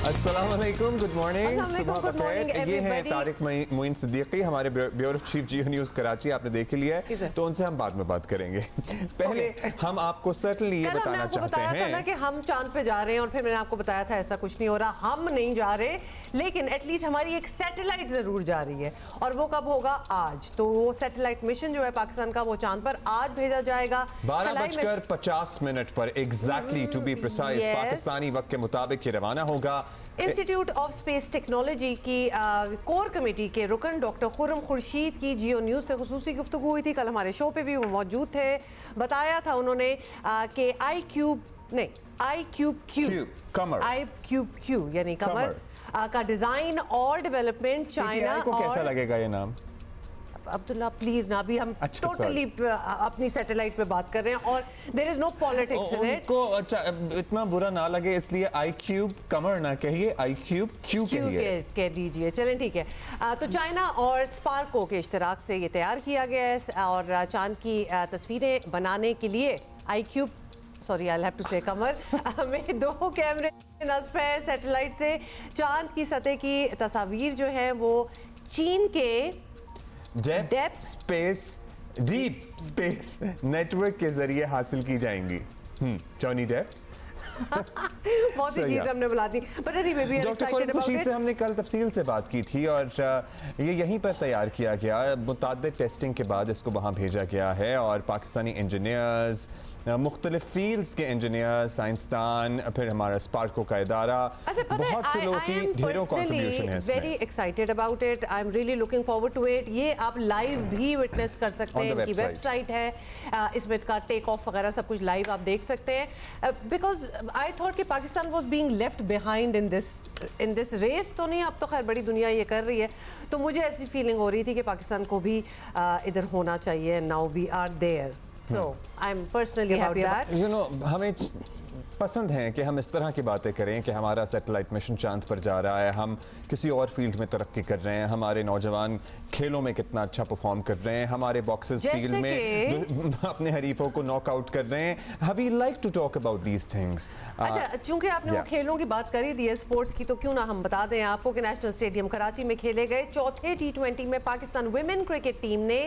अस्सलाम वालेकुम, good morning, सुबह बखैर। ये हैं तारिक मोइन सिद्दीकी, हमारे ब्यूरो चीफ जियो न्यूज़ कराची। आपने देख लिया है तो उनसे हम बाद में बात करेंगे। पहले हम आपको सर्टनली ये बताना चाहते हैं ना कि हम चांद पे जा रहे हैं, और फिर मैंने आपको बताया था ऐसा कुछ नहीं हो रहा, हम नहीं जा रहे, लेकिन एटलीस्ट हमारी एक सैटेलाइट जरूर जा रही है। और वो कब होगा? आज। तो वो सैटेलाइट मिशन जो है पाकिस्तान का, वो चांद पर आज भेजा जाएगा 12:50 पर exactly, to be precise, Pakistani वक्त के मुताबिक ये रवाना होगा। इंस्टीट्यूट ऑफ स्पेस टेक्नोलॉजी की कोर कमेटी के रुकन डॉक्टर खुर्रम खुर्शीद की जियो न्यूज़ से खुसूसी गुफ्तगू हुई थी। कल हमारे शो पे भी वो मौजूद थे। बताया था उन्होंने कि आई क्यूब क्यू यानी कमर का डिजाइन और डेवलपमेंट चाइना को कैसा लगेगा ये नाम? अब्दुल्ला प्लीज ना, अभी हम टोटली अपनी सैटेलाइट पे बात कर रहे हैं और there is no politics in it. को अच्छा इतना बुरा ना लगे इसलिए आई क्यूब कमर ना कहिए, आई क्यूब क्यू कह दीजिए। चलें ठीक है। तो चाइना और स्पार्को के इश्तराक से ये तैयार किया गया है और चांद की तस्वीरें बनाने के लिए I cube sorry I have to say कमर में 2 कैमरे नस्ब है सैटेलाइट से। चांद की सतह की तस्वीर जो है वो चीन के डीप स्पेस नेटवर्क के जरिए हासिल की जाएंगी। जॉनी डेप बहुत ही चीज़ हमने बुला दी। डॉक्टर खुर्रम खुर्शीद से हमने कल तफसील से बात की थी और ये यहीं पर तैयार किया गया। मुताद्दिद टेस्टिंग के बाद इसको वहाँ भेजा गया है और पाकिस्तानी इंजीनियर्स, मुख्तलिफ फील्ड्स के इंजीनियर, साइंसदान, फिर हमारा स्पार्को का इदारा, बहुत से लोगों की ढेरों कंट्रीब्यूशन है इसमें। Very excited about it, I am really looking forward to it. ये आप लाइव भी विटनेस कर सकते हैं, इनकी वेबसाइट है, इसमें इसका टेक ऑफ वगैरह सब कुछ लाइव आप देख सकते हैं। बिकॉज आई थॉट कि Pakistan was being left behind in this race. तो नहीं, अब तो खैर बड़ी दुनिया ये कर रही है, तो मुझे ऐसी फीलिंग हो रही थी कि पाकिस्तान को भी इधर होना चाहिए। Now we are there, so I'm personally happy about that. You know, हमें पसंद है कि हम इस तरह की बातें करें कि हमारा सैटेलाइट मिशन चांद पर जा रहा है, हम किसी और फील्ड में तरक्की कर रहे हैं, हमारे नौजवान खेलों में कितना अच्छा परफॉर्म कर रहे हैं, हमारे बॉक्सेस फील्ड में अपने हरीफों को नॉकआउट कर रहे हैं। We like to talk about these things. अच्छा, चूंकि आपने वो खेलों की बात करी दी है स्पोर्ट्स की, तो क्यों ना हम बता दें आपको कि नेशनल स्टेडियम कराची में खेले गए चौथे T20 में पाकिस्तान विमेन क्रिकेट टीम ने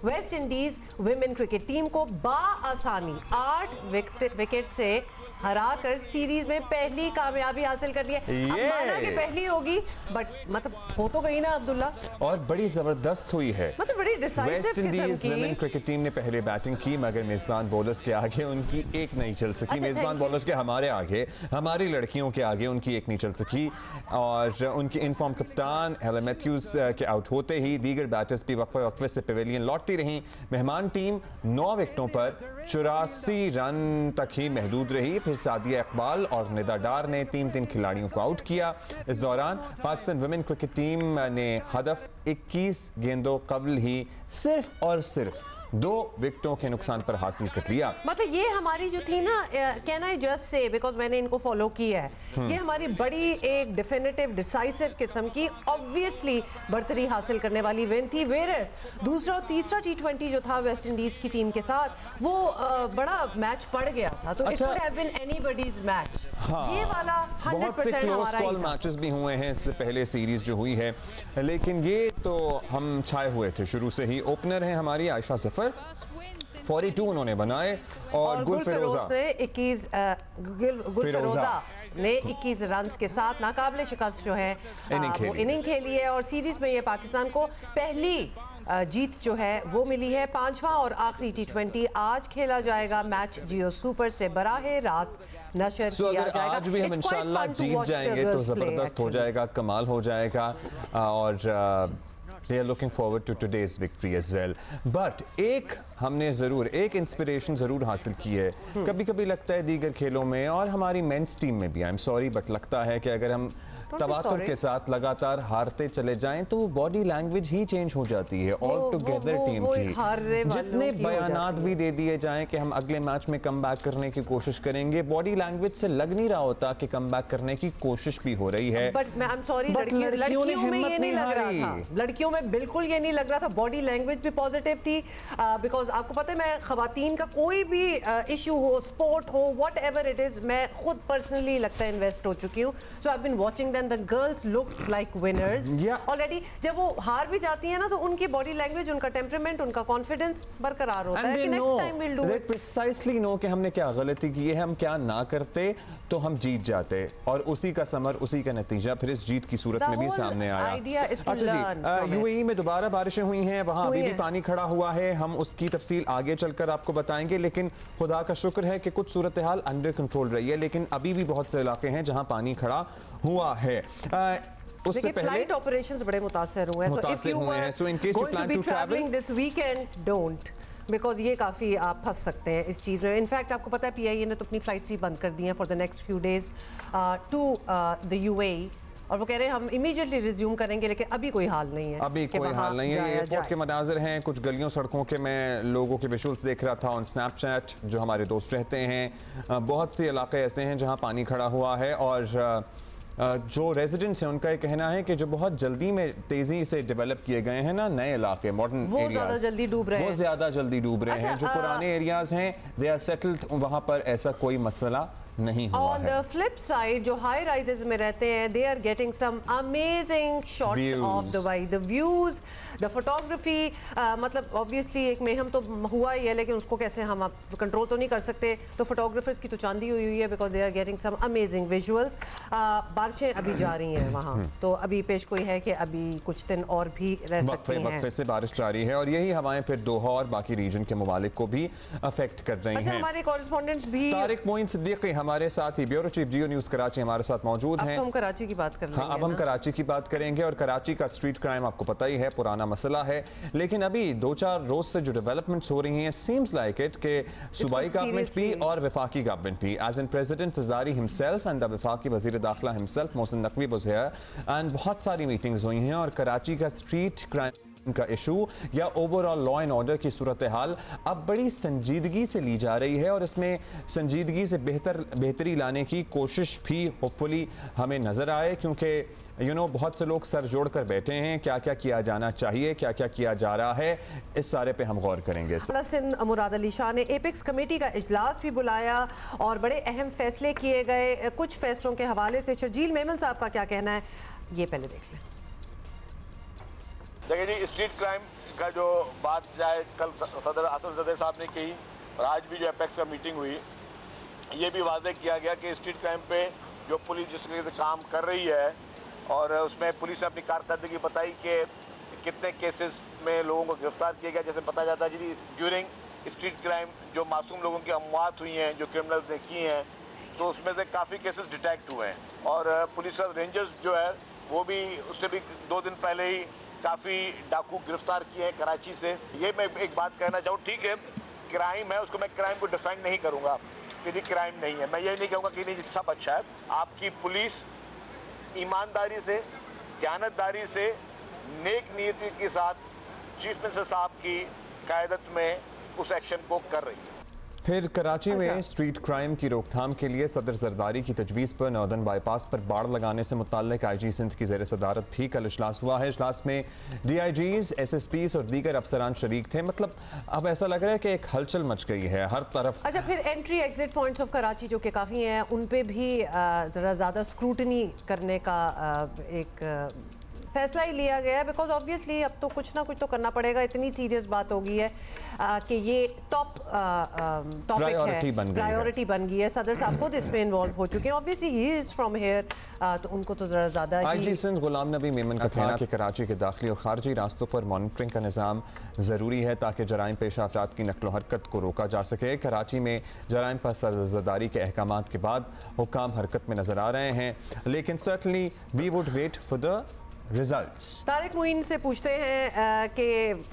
West Indies women cricket team को बाआसानी 8 विकेट से हराकर सीरीज में पहली कामयाबी हासिल कर ली है। अब माना कि पहली होगी, बट मतलब हो तो गई ना अब्दुल्ला, और बड़ी जबरदस्त हुई है। मतलब बड़ी decisive West Indies women cricket team ने पहले बैटिंग की, मगर मेजबान बॉलर्स के आगे उनकी एक नहीं चल सकी। मेजबान बॉलर्स के हमारे आगे, हमारी लड़कियों के आगे उनकी एक नहीं चल सकी और उनकी इनफॉर्म कप्तान हेलन मैथ्यूज के आउट होते ही दीगर बैटर्स भी वक्फे से पवेलियन लौटती रहीं। मेहमान टीम 9 विकेटों पर 84 रन तक ही महदूद रही। फिर सादिया इकबाल और निदा डार ने 3 खिलाड़ियों को आउट किया। इस दौरान पाकिस्तान विमेन क्रिकेट टीम ने हदफ 21 गेंदों कबल ही सिर्फ और सिर्फ 2 विकेटों के नुकसान पर हासिल कर लिया। मतलब ये हमारी जो थी ना, can I just say, because मैंने इनको फॉलो किया है, ये हमारी बड़ी एक डेफिनेटिव डिसाइसिव किस्म की ऑब्वियसली बर्तरी हासिल करने वाली विन थी। वेरस दूसरा और तीसरा T20 जो था वेस्ट इंडीज की टीम के साथ, वो बड़ा मैच पड़ गया था, तो it could have been anybody's match. ये वाला 100% बहुत से क्लोज कॉल मैचेस भी हुए हैं इससे पहले सीरीज जो हुई है, लेकिन ये तो हम छाए हुए थे शुरू से ही। ओपनर है हमारी आयशा सफर, 42 उन्होंने बनाए और गुल फिरोजा ने 21 रन के साथ नाकाबिले शिकस्त जो है वो इनिंग खेली है। और सीरीज में ये पाकिस्तान को पहली जीत जो है वो मिली है। 5वां और आखिरी T20 आज खेला जाएगा। मैच जियो सुपर से बराहे रास्त नशर किया जाएगा। आज भी हम इंशाल्लाह जीत जाएंगे तो जबरदस्त हो जाएगा, कमाल हो जाएगा और they are looking forward to today's victory as well. But हमने ज़रूर एक इंस्पिरेशन ज़रूर हासिल की है। कभी कभी लगता है दीगर खेलों में और हमारी मेंस टीम में भी, आई एम सॉरी बट लगता है कि अगर हम तवातुर के साथ लगातार हारते चले जाएं तो बॉडी लैंग्वेज ही चेंज हो जाती है ऑल टुगेदर टीम की। जितने बयानात भी दे दिए जाएं कि हम अगले मैच में कम बैक करने की कोशिश करेंगे, बॉडी लैंग्वेज से लग नहीं रहा होता कि कम बैक करने की कोशिश भी हो रही है। बट आई एम सॉरी, लड़कियों में ये नहीं लग रहा था। लड़कियों में बिल्कुल ये नहीं लग रहा था, बॉडी लैंग्वेज भी पॉजिटिव थी, बिकॉज आपको पता है मैं खवातीन का कोई भी इशू हो, स्पोर्ट हो, वट एवर इट इज, मैं खुद पर्सनली लगता है इन्वेस्ट हो चुकी हूँ। So I been watching them, the girls look like winners already. जब वो हार भी जाती है ना तो उनकी बॉडी लैंग्वेज, उनका टेम्परामेंट, उनका कॉन्फिडेंस बरकरार होता है कि next time will do it. Precisely no कि हमने क्या गलती की है, हम क्या ना करते तो हम जीत जाते, और उसी का समर, उसी का नतीजा फिर इस जीत की सूरत में भी सामने आया। अच्छा जी, यूएई में दोबारा बारिशें हुई हैं, वहां अभी भी पानी खड़ा हुआ है, हम उसकी तफसील आगे चलकर आपको बताएंगे, लेकिन खुदा का शुक्र है कि कुछ सूरत हाल अंडर कंट्रोल रही है, लेकिन अभी भी बहुत से इलाके हैं जहां पानी खड़ा हुआ है। उससे पहले फ्लाइट ऑपरेशंस बड़े मुतासर हुए हैं, so in case you plan to travel this weekend, don't, because ये काफ़ी आप फंस सकते हैं इस चीज़ में। इनफैक्ट आपको पता है PIA ने तो अपनी फ़्लाइट्स ही बंद कर दी हैं for the next few days to the UAE, और वो कह रहे हैं हम इमीडिएटली रिज्यूम करेंगे, लेकिन अभी कोई हाल नहीं है, अभी कोई हाल नहीं है। एयरपोर्ट के मनाजिर हैं, कुछ गलियों सड़कों के मैं लोगों के विजुअल्स देख रहा था ऑन स्नैपचैट, जो हमारे दोस्त रहते हैं, बहुत से इलाके ऐसे हैं जहां पानी खड़ा हुआ है, और जो रेजिडेंट्स हैं उनका ये कहना है कि जो बहुत जल्दी में तेजी से डेवलप किए गए हैं ना नए इलाके, मॉडर्न एरियाज, वो ज़्यादा जल्दी डूब रहे हैं। जो पुराने एरियाज हैं दे आर सेटल्ड, वहां पर ऐसा कोई मसला नहीं हुआ है। ऑन द फ्लिप साइड जो हाई राइजेस में रहते हैं, they are getting some amazing shots of Dubai, the views, the photography, मतलब ऑब्वियसली एक मेहम तो हुआ ही है, लेकिन उसको कैसे हम कंट्रोल तो नहीं कर सकते, तो फोटोग्राफर्स की तो चांदी हुई है, because they are getting some amazing visuals. बारिशें अभी जा रही हैं वहाँ, तो अभी पेश गोई है कि अभी कुछ दिन और भी रह सकती हैं। वक्फे से बारिश जारी है, और यही हवाएं फिर दोहा और बाकी रीजन के ममालिक को भी अफेक्ट कर रही हैं। हमारे कॉरेस्पॉन्डेंट भी तारिक मोइन सिद्दीकी हमारे साथ ही, ब्यूरो चीफ जियो न्यूज़ कराची हमारे साथ मौजूद हैं। अब हम कराची की बात कर लेंगे। हाँ, अब हम कराची की बात करेंगे, और कराची का स्ट्रीट क्राइम आपको पता ही है, पुराना मसला है, लेकिन अभी 2-4 रोज से जो डेवलपमेंट्स हो रही हैं, सीम्स लाइक इट कि सूबाई गवर्नमेंट भी और वफाकी गवर्नमेंट भी, as in president Zardari himself and the वफाकी वज़ीर दाखिला himself Mohsin Naqvi was here, and बहुत सारी मीटिंग्स हुई हैं, और कराची का स्ट्रीट क्राइम का इशू या ओवरऑल लॉ एंड ऑर्डर की सूरत हाल अब बड़ी संजीदगी से ली जा रही है, और इसमें संजीदगी से बेहतरी लाने की कोशिश भी होपफुली हमें नज़र आए, क्योंकि बहुत से लोग सर जोड़ कर बैठे हैं, क्या क्या किया जाना चाहिए, क्या क्या किया जा रहा है, इस सारे पे हम गौर करेंगे। मुराद अली शाह ने एपेक्स कमेटी का इजलास भी बुलाया और बड़े अहम फैसले किए गए। कुछ फैसलों के हवाले से शर्जील मेमन साहब का क्या कहना है, ये पहले देख लें। देखिए जी, स्ट्रीट क्राइम का जो बात चाहे कल सदर असद ज़दर साहब ने की, और आज भी जो एपेक्स का मीटिंग हुई, ये भी वाज़ेह किया गया कि स्ट्रीट क्राइम पे जो पुलिस जिस तरीके से काम कर रही है, और उसमें पुलिस ने अपनी कारकर्दगी बताई कि कितने केसेस में लोगों को गिरफ्तार किया गया। जैसे बताया जाता है जी, ड्यूरिंग स्ट्रीट क्राइम जो मासूम लोगों की अमवात हुई हैं, जो क्रिमिनल्स ने की हैं, तो उसमें से काफ़ी केसेस डिटेक्ट हुए हैं, और पुलिस रेंजर्स जो है वो भी उससे भी 2 दिन पहले ही काफ़ी डाकू गिरफ्तार किए हैं कराची से। ये मैं एक बात कहना चाहूँ, ठीक है क्राइम है, उसको मैं क्राइम को डिफाइन नहीं करूँगा कि जी क्राइम नहीं है, मैं ये नहीं कहूँगा कि नहीं सब अच्छा है। आपकी पुलिस ईमानदारी से, दयानतदारी से, नेक नीयती के साथ चीफ मिनिस्टर साहब की क़यादत में उस एक्शन को कर रही है। फिर कराची में स्ट्रीट क्राइम की रोकथाम के लिए सदर जरदारी की तजवीज़ पर नॉर्दर्न बाईपास पर बाड़ लगाने से मुताल्लिक IG सिंध की ज़ेर सदारत भी कल इजलास हुआ है। इजलास में DIGs, SSPs और दीगर अफसरान शरीक थे। मतलब अब ऐसा लग रहा है कि एक हलचल मच गई है हर तरफ। अच्छा, फिर entry exit points of Karachi जो कि काफ़ी हैं, उन पे भी ज़रा ज़्यादा स्क्रूटनी करने का एक फैसला ही लिया गया है, बिकॉज ऑब्वियसली अब तो कुछ ना कुछ तो करना पड़ेगा। इतनी सीरियस बात हो गई है कि ये टॉप टॉपिक है, प्रायोरिटी बन गई है। सदर साहब खुद इसमें इन्वॉल्व हो चुके हैं, obviously he is from here, तो उनको तो ज़रा ज़्यादा IG सिंध गुलाम नबी मेमन का कहना कि कराची के दाखिली और खारजी रास्तों पर मॉनिटरिंग का निज़ाम ज़रूरी है ताकि जराइम पेशा अफराद की नकलो हरकत को रोका जा सके। कराची में जराइम पर सरजदारी के अहकाम के बाद हुक्काम हरकत में नज़र आ रहे हैं, लेकिन certainly we would wait for the results. Tariq Moin से पूछते हैं कि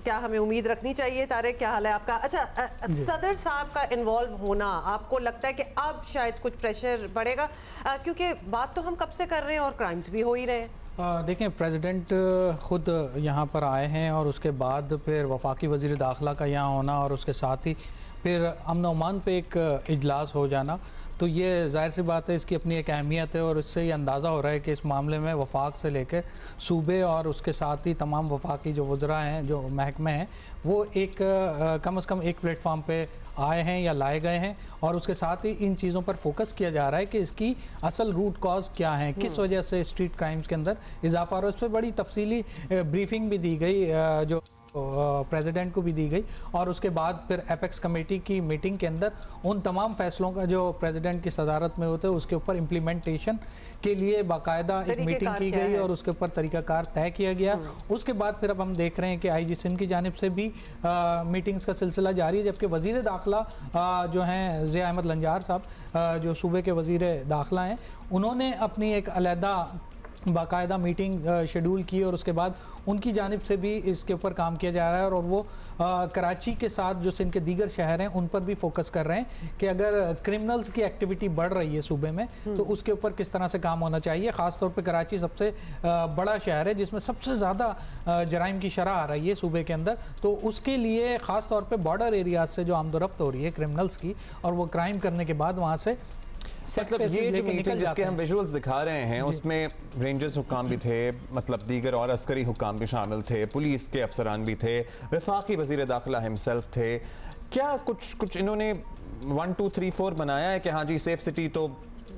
क्या हमें उम्मीद रखनी चाहिए। तारिक, क्या हाल है आपका? अच्छा, सदर साहब का इन्वॉल्व होना, आपको लगता है कि अब शायद कुछ प्रेशर बढ़ेगा, क्योंकि बात तो हम कब से कर रहे हैं और क्राइम्स भी हो ही रहे हैं। देखें, प्रेसिडेंट ख़ुद यहाँ पर आए हैं, और उसके बाद फिर वफाकी वज़ीर दाखिला का यहाँ होना, और उसके साथ ही फिर अमन अमान पे एक इजलास हो जाना, तो ये जाहिर सी बात है, इसकी अपनी एक अहमियत है और इससे ये अंदाज़ा हो रहा है कि इस मामले में वफाक से लेकर सूबे और उसके साथ ही तमाम वफाकी जो वज़रा हैं, जो महकमे हैं, वो एक कम से कम एक प्लेटफॉर्म पे आए हैं या लाए गए हैं और उसके साथ ही इन चीज़ों पर फोकस किया जा रहा है कि इसकी असल रूट कॉज क्या है, किस वजह से स्ट्रीट क्राइम्स के अंदर इजाफा हो रहा है। उस पर बड़ी तफसीली ब्रीफिंग भी दी गई, जो प्रेसिडेंट को भी दी गई और उसके बाद फिर एपेक्स कमेटी की मीटिंग के अंदर उन तमाम फैसलों का जो प्रेसिडेंट की सदारत में होते हैं उसके ऊपर इम्प्लीमेंटेशन के लिए बाकायदा एक मीटिंग की गई और उसके ऊपर तरीकाकार तय किया गया। उसके बाद फिर अब हम देख रहे हैं कि IG सिंध की जानिब से भी मीटिंग्स का सिलसिला जारी है, जबकि वज़ीर दाखिला जो हैं ज़िया अहमद लंजार साहब, जो सूबे के वज़ीर दाखिला हैं, उन्होंने अपनी एक अलहदा बाकायदा मीटिंग शेड्यूल की और उसके बाद उनकी जानिब से भी इसके ऊपर काम किया जा रहा है और वो कराची के साथ जो सिंध के दीगर शहर हैं उन पर भी फोकस कर रहे हैं कि अगर क्रिमिनल्स की एक्टिविटी बढ़ रही है सूबे में तो उसके ऊपर किस तरह से काम होना चाहिए। ख़ास तौर पे कराची सबसे बड़ा शहर है जिसमें सबसे ज़्यादा जराइम की शरह आ रही है सूबे के अंदर, तो उसके लिए ख़ास तौर पर बॉर्डर एरियाज से जो आमदोरफ्त हो रही है क्रिमिनल्स की और वो क्राइम करने के बाद वहाँ से मतलब ये जो मीटिंग जिसके हम विजुअल्स दिखा रहे हैं उसमें रेंजर्स हुकाम भी थे, मतलब दीगर और अस्करी हुकाम भी शामिल थे, पुलिस के अफसरान भी थे, वफाकी वज़ीर दाखिला हिमसेल्फ थे। क्या कुछ इन्होंने 1 2 3 4 बनाया है कि हाँ जी सेफ सिटी तो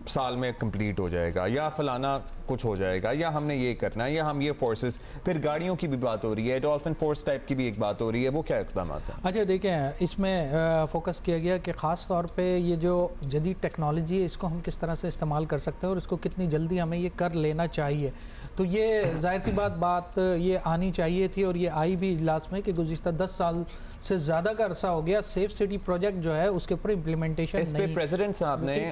साल में कंप्लीट हो जाएगा या फलाना कुछ हो जाएगा या हमने ये करना है या हम ये फोर्सेस, फिर गाड़ियों की भी बात हो रही है, डॉल्फिन फोर्स टाइप की भी एक बात हो रही है, वो क्या इक़दाम है? अच्छा देखें, इसमें फोकस किया गया कि ख़ास तौर पे ये जो जदीद टेक्नोलॉजी है इसको हम किस तरह से इस्तेमाल कर सकते हैं और इसको कितनी जल्दी हमें ये कर लेना चाहिए। तो ये जाहिर सी बात ये आनी चाहिए थी और ये आई भी इजलास में कि गुज़िश्ता 10 साल से ज़्यादा का अरसा हो गया सेफ सिटी प्रोजेक्ट जो है उसके ऊपर इम्प्लीमेंटेशन इस पे प्रेसिडेंट साहब ने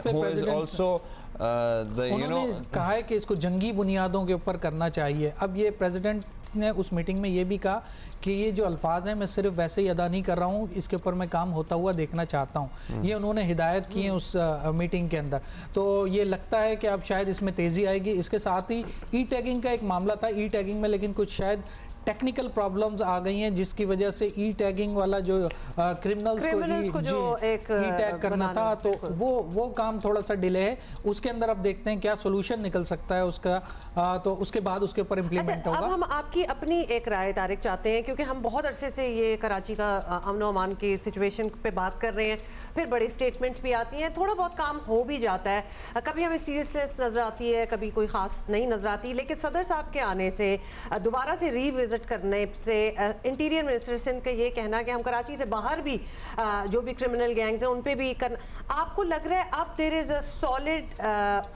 उन्होंने कहा है कि इसको जंगी बुनियादों के ऊपर करना चाहिए। अब ये प्रेसिडेंट ने उस मीटिंग में ये भी कहा कि ये जो अल्फाज हैं मैं सिर्फ वैसे ही अदा नहीं कर रहा हूँ, इसके ऊपर मैं काम होता हुआ देखना चाहता हूँ। ये उन्होंने हिदायत की है उस मीटिंग के अंदर। तो ये लगता है कि अब शायद इसमें तेज़ी आएगी। इसके साथ ही ई टैगिंग का एक मामला था, ई टैगिंग में लेकिन कुछ शायद टेक्निकल प्रॉब्लम्स आ गई हैं जिसकी वजह से ई टैगिंग वाला जो क्रिमिनल्स को जो एक ई टैग करना था तो वो काम थोड़ा सा डिले है। उसके अंदर अब देखते हैं क्या सोल्यूशन निकल सकता है उसका, तो उसके बाद उसके ऊपर इम्प्लीमेंट होगा। अब हम आपकी अपनी एक राय तारिक चाहते हैं क्योंकि हम बहुत अरसे से ये कराची का अमन अमान की सिचुएशन पे बात कर रहे हैं, फिर बड़ी स्टेटमेंट्स भी आती हैं, थोड़ा बहुत काम हो भी जाता है, कभी हमें सीरियसनेस नज़र आती है, कभी कोई ख़ास नहीं नज़र आती, लेकिन सदर साहब के आने से दोबारा से रीविजिट करने से इंटीरियर मिनिस्टर सिंध का ये कहना कि हम कराची से बाहर भी जो भी क्रिमिनल गैंग्स हैं उन पे भी करना, आपको लग रहा है अब there is a solid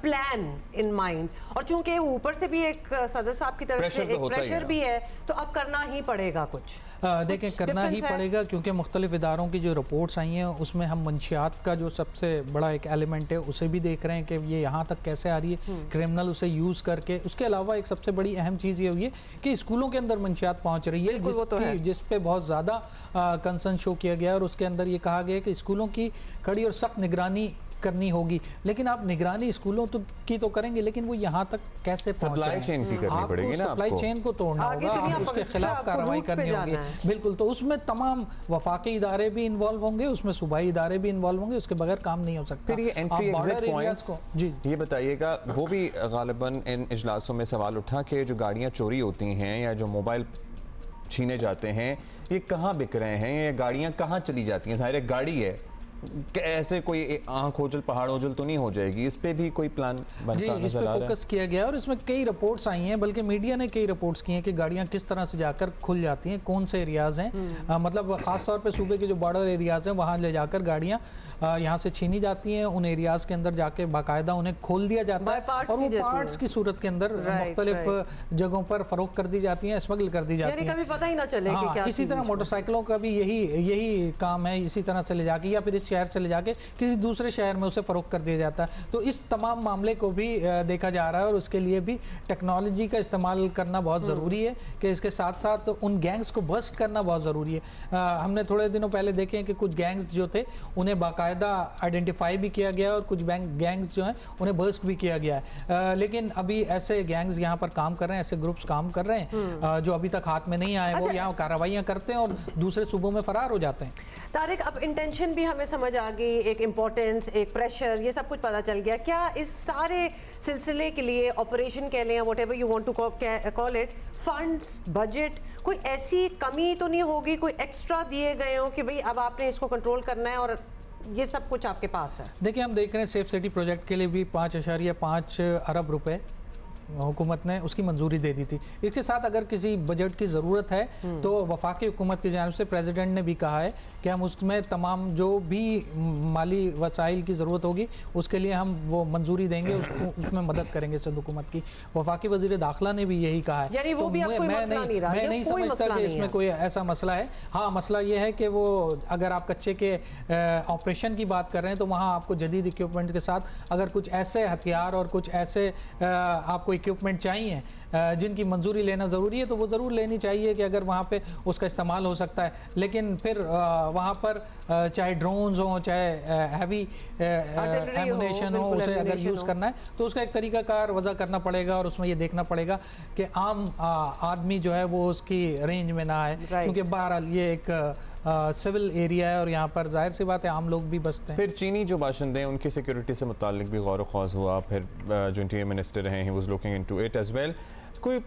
plan in mind, और चूंकि ऊपर से भी एक सदर साहब की तरफ से एक प्रेशर भी है तो अब करना ही पड़ेगा कुछ? देखें करना ही पड़ेगा क्योंकि मुख्तलिफ इदारों की जो रिपोर्ट्स आई हैं उसमें हम मंशियात का जो सबसे बड़ा एक एलिमेंट है उसे भी देख रहे हैं कि ये यहाँ तक कैसे आ रही है, क्रिमिनल उसे यूज़ करके। उसके अलावा एक सबसे बड़ी अहम चीज़ ये हुई है कि स्कूलों के अंदर मंशियात पहुँच रही है जिस पे बहुत ज़्यादा कंसर्न शो किया गया और उसके अंदर ये कहा गया कि स्कूलों की कड़ी और सख्त निगरानी करनी होगी। लेकिन आप निगरानी स्कूलों की तो करेंगे लेकिन वो यहाँ तक कैसे सप्लाई चेन की करनी पड़ेगी ना, सप्लाई चेन को तोड़ना होगा, उसके खिलाफ कार्रवाई करनी होगी। बिल्कुल, तो उसमें तमाम वफाकी इदारे भी इन्वॉल्व होंगे, उसमें सूबाई इदारे भी इन्वॉल्व होंगे, उसके बगैर काम नहीं हो सकता। फिर ये एंट्री एग्जिट पॉइंट्स को जी ये बताइएगा, वो भी गालिबन इन इजलासों में सवाल उठा कि जो गाड़ियाँ चोरी होती हैं या जो मोबाइल छीने जाते हैं ये कहाँ बिक रहे हैं, ये गाड़ियाँ कहाँ चली जाती हैं? ज़ाहिर गाड़ी है, ऐसे कोई आंख ओझल पहाड़ ओझल तो नहीं हो जाएगी, इस पे भी कोई प्लान बनता जी, इस पे फोकस किया गया और इसमें कई रिपोर्ट्स आई हैं, बल्कि मीडिया ने कई रिपोर्ट्स की हैं कि गाड़ियां किस तरह से जाकर खुल जाती हैं, कौन से एरियाज़ हैं, मतलब ख़ास तौर पे सूबे के जो बॉर्डर एरियाज़ हैं वहाँ ले जाकर गाड़ियाँ यहाँ से छीनी जाती हैं, उन एरियाज़ के अंदर जाके बाकायदा उन्हें खोल दिया जाता है और वो पार्ट्स की सूरत के अंदर मुख्तलिफ जगहों पर फ़रोख्त कर दी जाती हैं, स्मगल कर दी जाती है, पता ही ना चले कि क्या। इसी तरह मोटरसाइकिलों का भी यही काम है, इसी तरह से ले जाके या फिर इस शहर से ले जाके किसी दूसरे शहर में उसे फरोख्त कर दिया जाता है। तो इस तमाम मामले को भी देखा जा रहा है और उसके लिए भी टेक्नोलॉजी का इस्तेमाल करना बहुत ज़रूरी है कि इसके साथ साथ उन गैंग्स को बस्ट करना बहुत ज़रूरी है। हमने थोड़े दिनों पहले देखे कि कुछ गैंग्स जो थे उन्हें बाकायदा आइडेंटिफाई भी किया गया और कुछ गैंग्स जो हैं उन्हें बस्ट भी किया गया है, लेकिन अभी ऐसे गैंग्स यहाँ पर काम कर रहे हैं, ऐसे ग्रुप्स काम कर रहे हैं जो अभी तक हाथ में नहीं आए, वो यहाँ कार्रवाइयाँ करते हैं और दूसरे सूबों में फरार हो जाते हैं। तारिक, अब इंटेंशन भी हमें समझ आ गई, एक इम्पोर्टेंस, एक प्रेशर, ये सब कुछ पता चल गया। क्या इस सारे सिलसिले के लिए ऑपरेशन कह लें, whatever you want to call it, funds, budget, कोई ऐसी कमी तो नहीं होगी, कोई एक्स्ट्रा दिए गए हो कि भाई अब आपने इसको कंट्रोल करना है और ये सब कुछ आपके पास है? देखिए, हम देख रहे हैं सेफ सिटी प्रोजेक्ट के लिए भी 5.5 अरब रुपए हुकूमत ने उसकी मंजूरी दे दी थी। इसके साथ अगर किसी बजट की ज़रूरत है तो वफाकी हुकूमत की जानिब से प्रेसिडेंट ने भी कहा है कि हम उसमें तमाम जो भी माली वसाइल की ज़रूरत होगी उसके लिए हम वो मंजूरी देंगे, उसमें मदद करेंगे सिंध हुकूमत की। वफाकी वज़ीर दाखिला ने भी यही कहा है। यानी वो भी मैं नहीं समझता कि इसमें कोई ऐसा मसला है। हाँ, मसला ये है कि वो अगर आप कच्चे के ऑपरेशन की बात कर रहे हैं तो वहाँ आपको जदीद इक्विपमेंट के साथ अगर कुछ ऐसे हथियार और कुछ ऐसे आपको इक्विपमेंट चाहिए जिनकी मंजूरी लेना ज़रूरी है तो वो ज़रूर लेनी चाहिए कि अगर वहाँ पे उसका इस्तेमाल हो सकता है। लेकिन फिर वहाँ पर चाहे ड्रोन्स हो, चाहे हैवी एमुनेशन हो, उसे अगर यूज़ करना है तो उसका एक तरीक़ाकार वज़ा करना पड़ेगा और उसमें ये देखना पड़ेगा कि आम आदमी जो है वो उसकी रेंज में ना आए, क्योंकि बहरहाल ये एक सिविल एरिया है और यहाँ पर जाहिर सी बात है आम लोग भी बसते हैं। फिर चीनी जो बाशिंदे हैं उनकी सिक्योरिटी से मुताल्लिक भी गौर ख्वास हुआ, फिर जो इंटीरियर मिनिस्टर रहे ही was looking into it as well. कोई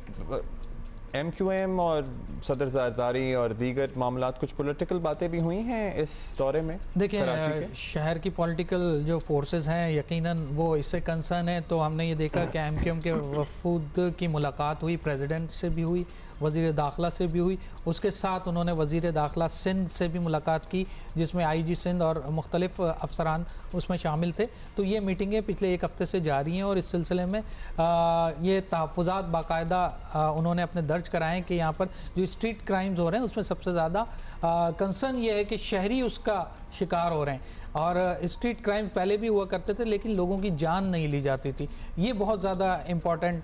MQM और सदर ज़रदारी और दीगर मामलात, कुछ पॉलिटिकल बातें भी हुई हैं इस दौरे में? देखिए, शहर की पॉलिटिकल जो फोर्सेस हैं यकीनन वो इससे कंसर्न है। तो हमने ये देखा कि MQM के वफूद की मुलाकात हुई, प्रेसिडेंट से भी हुई, वज़ीर दाखिला से भी हुई, उसके साथ उन्होंने वज़ीर दाखिला सिंध से भी मुलाकात की जिसमें IG सिंध और मुख्तलिफ अफसरान उसमें शामिल थे। तो ये मीटिंगें पिछले एक हफ़्ते से जारी हैं और इस सिलसिले में ये तहफ़्फ़ुज़ात बाकायदा उन्होंने अपने दर्ज कराएँ कि यहाँ पर जो स्ट्रीट क्राइम्स हो रहे हैं उसमें सबसे ज़्यादा कंसर्न ये है कि शहरी उसका शिकार हो रहे हैं। और स्ट्रीट क्राइम पहले भी हुआ करते थे लेकिन लोगों की जान नहीं ली जाती थी। ये बहुत ज़्यादा इम्पॉर्टेंट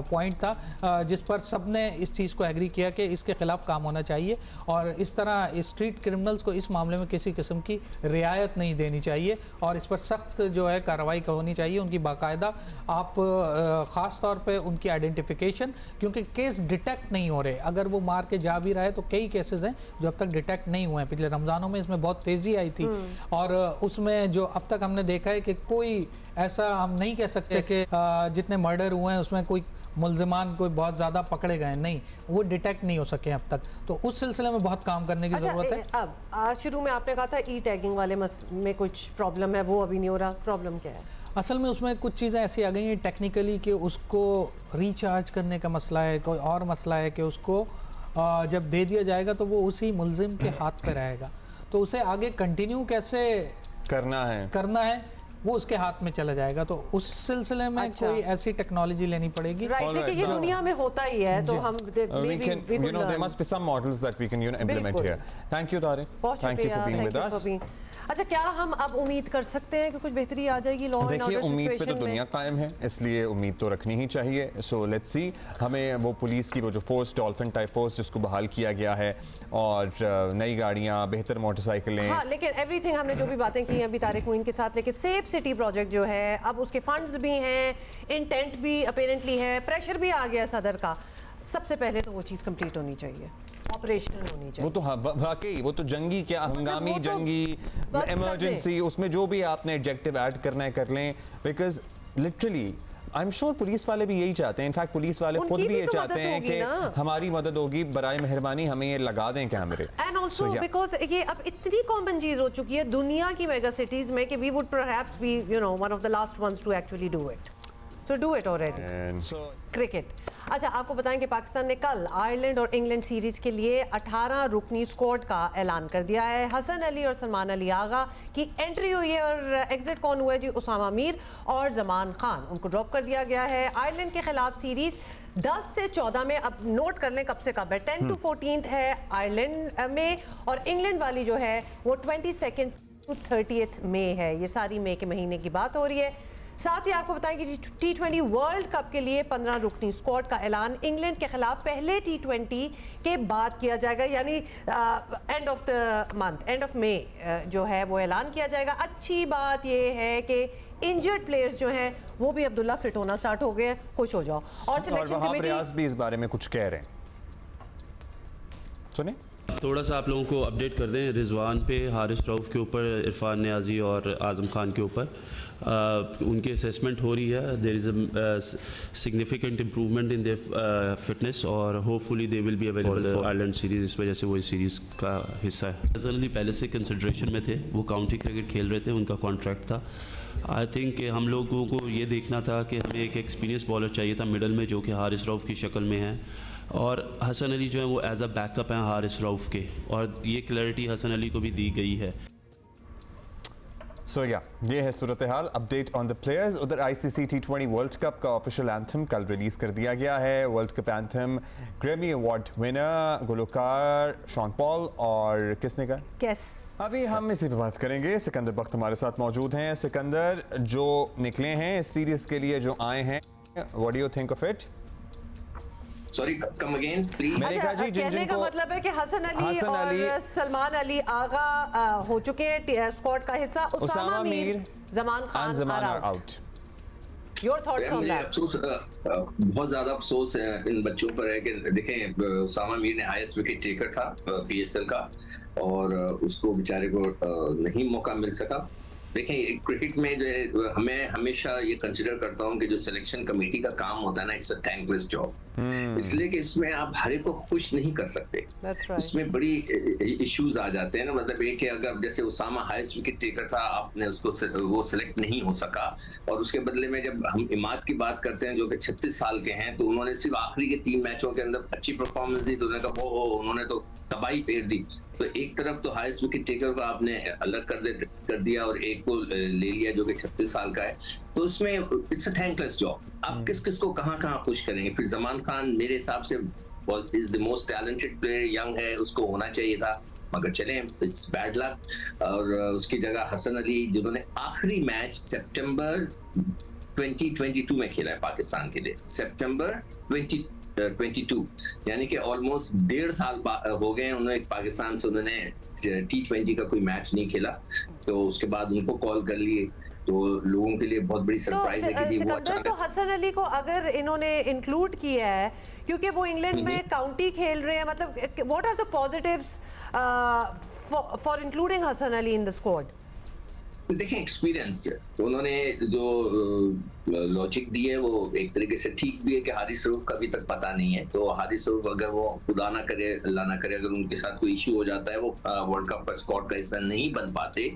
पॉइंट था जिस पर सब ने इस चीज़ को एग्री किया कि इसके ख़िलाफ़ काम होना चाहिए और इस तरह स्ट्रीट क्रिमिनल्स को इस मामले में किसी किस्म की रियायत नहीं देनी चाहिए और इस पर सख्त जो है कार्रवाई होनी चाहिए। उनकी बाकायदा आप ख़ास तौर पर उनकी आइडेंटिफिकेशन, क्योंकि केस डिटेक्ट नहीं हो रहे, अगर वो मार के जा भी रहा है तो कई केसेस हैं जो अब तक डिटेक्ट नहीं हुए हैं। पिछले रमज़ानों में इसमें बहुत तेज़ी आई थी और उसमें जो अब तक हमने देखा है कि कोई ऐसा हम नहीं कह सकते कि जितने मर्डर हुए हैं उसमें कोई मुल्ज़िमान कोई बहुत ज़्यादा पकड़े गए नहीं, वो डिटेक्ट नहीं हो सके अब तक। तो उस सिलसिले में बहुत काम करने की ज़रूरत है। अब आज शुरू में आपने कहा था टैगिंग वाले में कुछ प्रॉब्लम है, वो अभी नहीं हो रहा, प्रॉब्लम क्या है? असल में उसमें कुछ चीज़ें ऐसी आ गई हैं टेक्निकली कि उसको रिचार्ज करने का मसला है, कोई और मसला है कि उसको जब दे दिया जाएगा तो वो उसी मुल्ज़िम के हाथ पे रहेगा, तो उसे आगे कंटिन्यू कैसे करना है वो उसके हाथ में चला जाएगा। तो उस सिलसिले में कोई ऐसी टेक्नोलॉजी लेनी पड़ेगी। देखिए, ये दुनिया में होता ही है, तो हम there must be some models that we can implement here. Thank you Tariq, thank you for being with us. अच्छा, क्या हम अब उम्मीद कर सकते हैं कि कुछ बेहतरी आ जाएगी लॉ एंड ऑर्डर सिचुएशन में? उम्मीद पे तो दुनिया कायम है, इसलिए उम्मीद तो रखनी ही चाहिए। सो लेट्स सी, हमें वो पुलिस की वो जो फोर्स, डॉल्फिन टाइप फोर्स जिसको बहाल किया गया है और नई गाड़ियाँ, बेहतर मोटरसाइकिलें। हाँ, लेकिन एवरीथिंग हमने जो भी बातें की हैं अभी तारिक मोइन के साथ, लेकिन सेफ सिटी प्रोजेक्ट जो है अब उसके फंड्स भी हैं, इंटेंट भी अपेरेंटली है, प्रेशर भी आ गया सदर का। सबसे पहले तो वो चीज़ कंप्लीट होनी चाहिए, ऑपरेशनल होनी चाहिए। वो तो वाकई वो तो जंगी क्या, हंगामी तो जंगी, इमरजेंसी, उसमें जो भी आपने एडजेक्टिव ऐड करना है कर लें, because literally I am sure police वाले भी यही चाहते हैं। इनफैक्ट पुलिस वाले खुद भी ये चाहते हैं कि हमारी मदद होगी, बराए मेहरबानी हमें ये लगा दें कैमरे। एंड ऑल्सो बिकॉज ये अब इतनी कॉमन चीज हो चुकी है दुनिया की मेगा सिटीज में कि we would perhaps be one of the last ones to actually do it, so do it already. Cricket, अच्छा आपको बताएं कि पाकिस्तान ने कल आयरलैंड और इंग्लैंड सीरीज के लिए 18 रुकनी स्क्वाड का ऐलान कर दिया है। हसन अली और सलमान अली आगा की एंट्री हुई है और एग्जिट कौन हुआ है जी? उसामा मीर और जमान खान, उनको ड्रॉप कर दिया गया है। आयरलैंड के खिलाफ सीरीज 10 से 14 में, अब नोट कर लें कब से कब है, 10 to 14 है आयरलैंड में, और इंग्लैंड वाली जो है वो 22 to 30 मई है। ये सारी मई के महीने की बात हो रही है। साथ ही आपको बताएं कि T20 वर्ल्ड कप के लिए 15 रुकनी स्क्वाड का ऐलान इंग्लैंड के खिलाफ पहले T20 के बाद किया जाएगा, यानी end of the month, end of May जो है वो ऐलान किया जाएगा। अच्छी बात ये है कि इंजर्ड प्लेयर्स जो हैं वो भी अब्दुल्ला फिट होना स्टार्ट हो गए हैं, खुश हो जाओ। और सिलेक्शन कमेटी भी इस बारे में कुछ कह रहे हैं, सुने। थोड़ा सा आप लोगों को अपडेट कर दें, रिजवान पे, हारिस रऊफ़ के ऊपर, इरफान नियाज़ी और आज़म खान के ऊपर उनकी असेसमेंट हो रही है। There is a significant improvement in their fitness और hopefully they will be available for Ireland series. इस वजह से वो इस सीरीज़ का हिस्सा है। पर्सनली पहले से कंसिडरेशन में थे, वो काउंटी क्रिकेट खेल रहे थे, उनका कॉन्ट्रैक्ट था। आई थिंक कि हम लोगों को ये देखना था कि हमें एक एक्सपीरियंस बॉलर चाहिए था मिडल में, जो कि हारिस रऊफ़ की शक्ल में है, और हसन अली जो है वो एज अ बैकअप हैं हारिस रऊफ़ के, और ये क्लैरिटी हसन अली को भी दी गई है। सो ये है सूरत हाल। Update on the players. उधर ICC T20 वर्ल्ड कप का ऑफिशियल एंथम कल रिलीज कर दिया गया है। World cup anthem Grammy award winner गुलकार शॉन पॉल और किसने का अभी हम इसी पे बात करेंगे। सिकंदर बख्त हमारे साथ मौजूद हैं। सिकंदर, जो निकले हैं इस सीरीज के लिए, जो आए हैं, what do you think of it? Sorry, come again please. कहने का मतलब है कि हसन अली और सलमान अली आगा हो चुके हैं स्क्वाड का हिस्सा। Usama Mir, Zaman Khan are out. Your thoughts on that? अफसोस, बहुत ज्यादा अफसोस इन बच्चों पर है कि देखें, उसामा मीर ने हाईएस्ट विकेट टेकर था PSL का, और उसको बेचारे को नहीं मौका मिल सका। देखें, क्रिकेट में जो है, हमें हमेशा ये कंसिडर करता हूँ कि जो सिलेक्शन कमेटी का काम होता है ना, इट्स अ थैंकलेस जॉब। इसलिए कि इसमें आप हर एक को खुश नहीं कर सकते। इसमें बड़ी इश्यूज आ जाते हैं ना। मतलब एक है, अगर जैसे उसामा हाईएस्ट विकेट टेकर था, आपने उसको वो सिलेक्ट नहीं हो सका, और उसके बदले में जब हम इमाद की बात करते हैं जो कि 36 साल के हैं, तो उन्होंने सिर्फ आखिरी के 3 मैचों के अंदर अच्छी परफॉर्मेंस दी, तो उन्होंने कहा उन्होंने तो तबाही फेर दी। तो एक तरफ तो हाईएस्ट विकेट टेकर को आपने अलग कर दिया और एक को ले लिया जो कि 36 साल का है, तो उसमें इट्स अ थैंकलेस जॉब। आप किस किस को कहाँ खुश करेंगे? फिर जमान खान मेरे हिसाब से is the most talented player, young है, उसको होना चाहिए था, मगर चले, इट्स बैड लक। और उसकी जगह हसन अली, जिन्होंने आखिरी मैच सितंबर 2022 में खेला है पाकिस्तान के लिए, सितंबर 2022, यानी कि ऑलमोस्ट 1.5 साल हो गए उन्होंने पाकिस्तान से, उन्होंने T20 का कोई मैच नहीं खेला। तो उसके बाद उनको कॉल कर लिए, तो लोगों के लिए बहुत बड़ी सरप्राइज है कि वो अचानक। तो हसन अली को अगर इन्होंने इंक्लूड किया है क्योंकि वो इंग्लैंड में काउंटी खेल रहे हैं, मतलब what are the positives for including Hasan Ali in the squad? देखें, एक्सपीरियंस उन्होंने जो लॉजिक दी है वो एक तरीके से ठीक भी है कि हारिस रऊफ़ का अभी तक पता नहीं है। तो हारिस रऊफ़ अगर वो खुदा ना करे, अल्लाह ना करे, अगर उनके साथ कोई इशू हो जाता है, वो वर्ल्ड कप का स्क्वाड का हिस्सा नहीं बन पाते,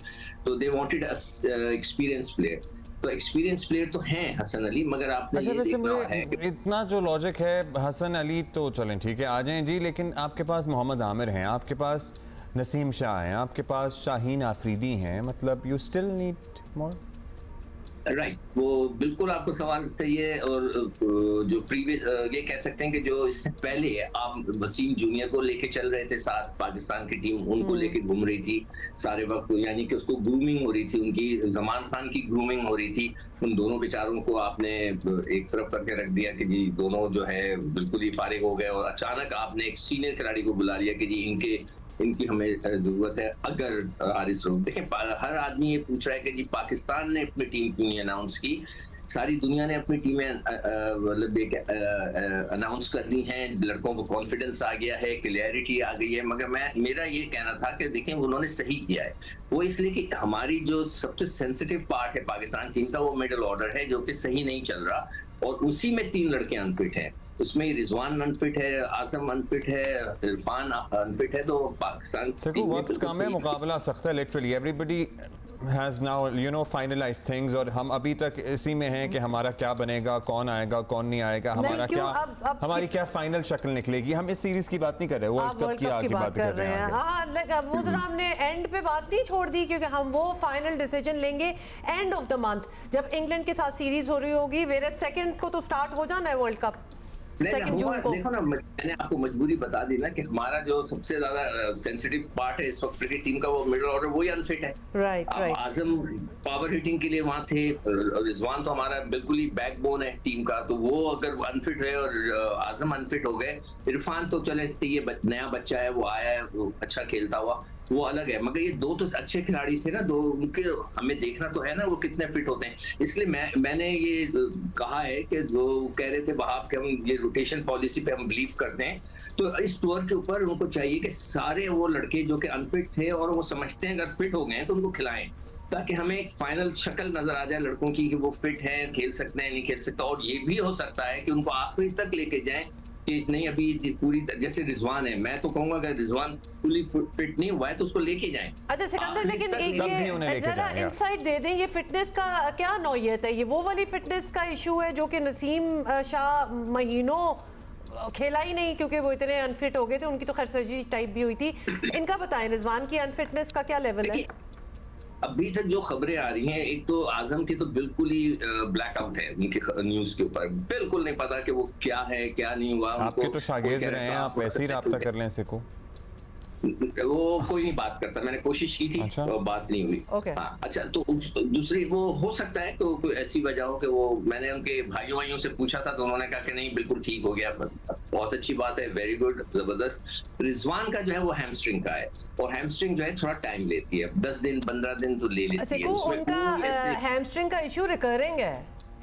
तो दे वांटेड एक्सपीरियंस प्लेयर। तो एक्सपीरियंस प्लेयर तो हैं हसन अली, मगर आपने ये देखना है इतना जो लॉजिक है, हसन अली तो चलें ठीक है आ जाएं जी, लेकिन आपके पास मोहम्मद आमिर हैं, आपके पास नसीम शाह हैं, आपके पास शाहीन आफरीदी हैं, मतलब you still need more. Right, वो बिल्कुल आपको सवाल सही है। और जो प्रीवियस ये कह सकते हैं कि जो इससे पहले आप वसीम जूनियर को लेके चल रहे थे साथ, पाकिस्तान की टीम उनको लेके घूम रही थी सारे वक्त, यानी कि उसको ग्रूमिंग हो रही थी उनकी, जमान खान की ग्रूमिंग हो रही थी। उन दोनों बेचारों को आपने एक तरफ करके रख दिया कि जी दोनों जो है बिल्कुल ही फारिग हो गए, और अचानक आपने एक सीनियर खिलाड़ी को बुला लिया कि जी इनकी हमें जरूरत है। अगर हारिस रऊफ़, देखें, हर आदमी ये पूछ रहा है कि जी पाकिस्तान ने अपनी टीम क्यों नहीं अनाउंस की, सारी दुनिया ने अपनी टीमें मतलब अनाउंस कर दी हैं, लड़कों को कॉन्फिडेंस आ गया है, क्लियरिटी आ गई है, मगर मेरा ये कहना था कि देखें उन्होंने सही किया है। वो इसलिए कि हमारी जो सबसे सेंसिटिव पार्ट है पाकिस्तान टीम का, वो मिडिल ऑर्डर है जो कि सही नहीं चल रहा, और उसी में 3 लड़के अनफिट हैं। उसमें रिजवान अनफिट है, आजम अनफिट है, इरफान अनफिट है। तो पाकिस्तान वक्त कम है, मुकाबला सख्त है, literally everybody has now finalized things, और हम अभी तक इसी में हैं कि हमारा क्या बनेगा, कौन आएगा कौन नहीं आएगा, हमारा क्या हमारी क्या फाइनल शक्ल निकलेगी। हम इस सीरीज की बात नहीं कर रहे, वर्ल्ड कप की आगे बात कर रहे हैं। हाँ, वो जरा हमने एंड पे बात नहीं छोड़ दी, क्योंकि हम वो फाइनल डिसीजन लेंगे एंड ऑफ द मंथ जब इंग्लैंड के साथ सीरीज हो रही होगी। वेरे सेकंड को तो स्टार्ट हो जाना है वर्ल्ड कप। देखो ना, मैंने आपको मजबूरी बता दी ना कि हमारा जो सबसे ज्यादा सेंसिटिव पार्ट है इस वक्त क्रिकेट टीम का, वो मिडिल ऑर्डर, वही अनफिट है। राइट। आजम पावर हिटिंग के लिए वहां थे, रिजवान तो हमारा बिल्कुल ही बैकबोन है टीम का, तो वो अगर अनफिट है और आजम अनफिट हो गए, इरफान तो चले ये नया बच्चा है, वो आया है, वो अच्छा खेलता हुआ, वो अलग है, मगर ये 2 तो अच्छे खिलाड़ी थे ना, 2 उनके हमें देखना तो है ना वो कितने फिट होते हैं। इसलिए मैंने ये कहा है कि वो कह रहे थे वहां के हम ये रोटेशन पॉलिसी पे हम बिलीव करते हैं, तो इस टूर के ऊपर उनको चाहिए कि सारे वो लड़के जो कि अनफिट थे और वो समझते हैं अगर फिट हो गए हैं तो उनको खिलाएं, ताकि हमें एक फाइनल शक्ल नजर आ जाए लड़कों की कि वो फिट है, खेल सकते हैं, नहीं खेल सकते। और ये भी हो सकता है कि उनको आखिरी तक लेके जाएं कि नहीं अभी पूरी जैसे रिजवान है, मैं तो कहूंगा अगर रिजवान फुली फिट नहीं हुआ है तो उसको लेके जाएं। अच्छा सिकंदर, लेकिन ये जरा इंसाइट दे दें, ये फिटनेस का क्या नौयत है? ये वो वाली फिटनेस का इशू है जो कि नसीम शाह महीनों खेला ही नहीं क्योंकि वो इतने अनफिट हो गए थे, उनकी तो खैर सर्जरी टाइप भी हुई थी। इनका बताएं, रिजवान की अनफिटनेस का क्या लेवल है? अभी तक जो खबरें आ रही हैं, एक तो आजम की तो बिल्कुल ही ब्लैकआउट है उनके न्यूज के ऊपर, बिल्कुल नहीं पता कि वो क्या है क्या नहीं हुआ। आपके तो शागिर्द रहे हैं, आप वैसे ही राब्ता कर लें सिको। वो कोई नहीं बात करता, मैंने कोशिश की थी। अच्छा। तो बात नहीं हुई। हाँ, अच्छा तो दूसरी वो हो सकता है कि कोई ऐसी वजह हो कि वो, मैंने उनके भाइयों से पूछा था तो उन्होंने कहा कि नहीं बिल्कुल ठीक हो गया, बहुत अच्छी बात है, वेरी गुड, जबरदस्त। रिजवान का जो है वो हैमस्ट्रिंग का है और हैमस्ट्रिंग जो है थोड़ा टाइम लेती है, 10 दिन 15 दिन तो ले लेती है। उनका हैमस्ट्रिंग का इशू रिकरिंग है,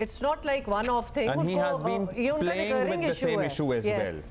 it's not like one of thing, and he has been playing with the same issue as well।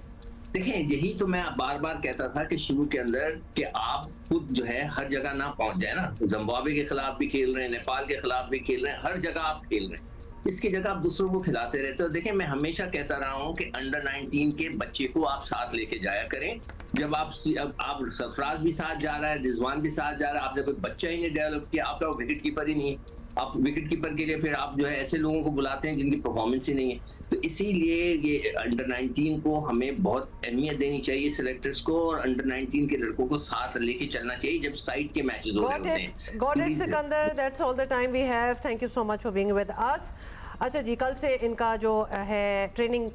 देखें, यही तो मैं बार बार कहता था कि शुरू के अंदर कि आप खुद जो है हर जगह ना पहुंच जाए ना। जिम्बाब्वे के खिलाफ भी खेल रहे हैं, नेपाल के खिलाफ भी खेल रहे हैं, हर जगह आप खेल रहे हैं, इसकी जगह आप दूसरों को खिलाते रहते हो। देखें, मैं हमेशा कहता रहा हूं कि अंडर 19 के बच्चे को आप साथ लेके जाया करें। जब आप सरफराज भी साथ जा रहा है, रिजवान भी साथ जा रहा है, आपने कोई बच्चा ही नहीं डेवलप किया, आपका विकेट कीपर ही नहीं है, आप विकेट कीपर के लिए फिर आप जो है ऐसे लोगों को बुलाते हैं जिनकी परफॉर्मेंस ही नहीं है। तो इसीलिए ये अंडर 19 को हमें बहुत अहमियत देनी चाहिए सिलेक्टर्स को, और अंडर 19 के लड़कों को साथ लेके चलना चाहिए जब साइड के मैचेस हो रहे होते हैं। Got it, Sikandar, that's all the time we have. Thank you so much for being with us. अच्छा जी, कल से इनका जो है ट्रेनिंग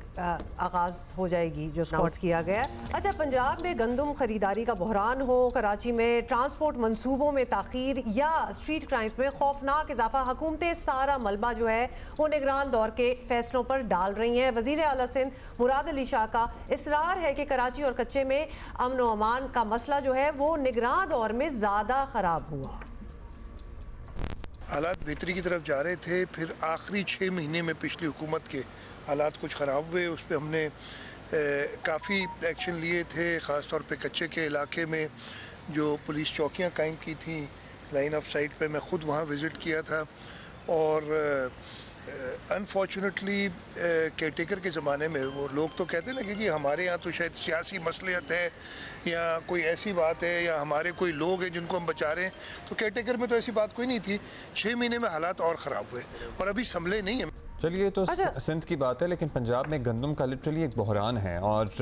आगाज़ हो जाएगी जो अनाउंस किया गया। अच्छा, पंजाब में गंदम खरीदारी का बहरान हो, कराची में ट्रांसपोर्ट मंसूबों में ताख़ीर या स्ट्रीट क्राइम्स में खौफनाक इजाफा, हुकूमतें सारा मलबा जो है वो निगरान दौर के फैसलों पर डाल रही हैं। वज़ीर आला सिंध मुराद अली शाह का इसरार है कि कराची और कच्चे में अमन व अमान का मसला जो है वो निगरान दौर में ज़्यादा ख़राब हुआ। हालात बेहतरी की तरफ जा रहे थे, फिर आखिरी 6 महीने में पिछली हुकूमत के हालात कुछ ख़राब हुए। उस पर हमने काफ़ी एक्शन लिए थे, ख़ास तौर पे कच्चे के इलाके में जो पुलिस चौकियां कायम की थी लाइन ऑफ साइट पे, मैं ख़ुद वहाँ विज़िट किया था। और अनफॉर्चुनेटली केयरटेकर के ज़माने में वो लोग तो कहते हैं ना कि जी हमारे यहाँ तो शायद सियासी मसलियत है या कोई ऐसी बात है या हमारे कोई लोग हैं जिनको हम बचा रहे हैं, तो केयरटेकर में तो ऐसी बात कोई नहीं थी। 6 महीने में हालात और ख़राब हुए और अभी संभले नहीं है। चलिए, तो सिंध की बात है, लेकिन पंजाब में गंदम का लिटरली एक बहरान है और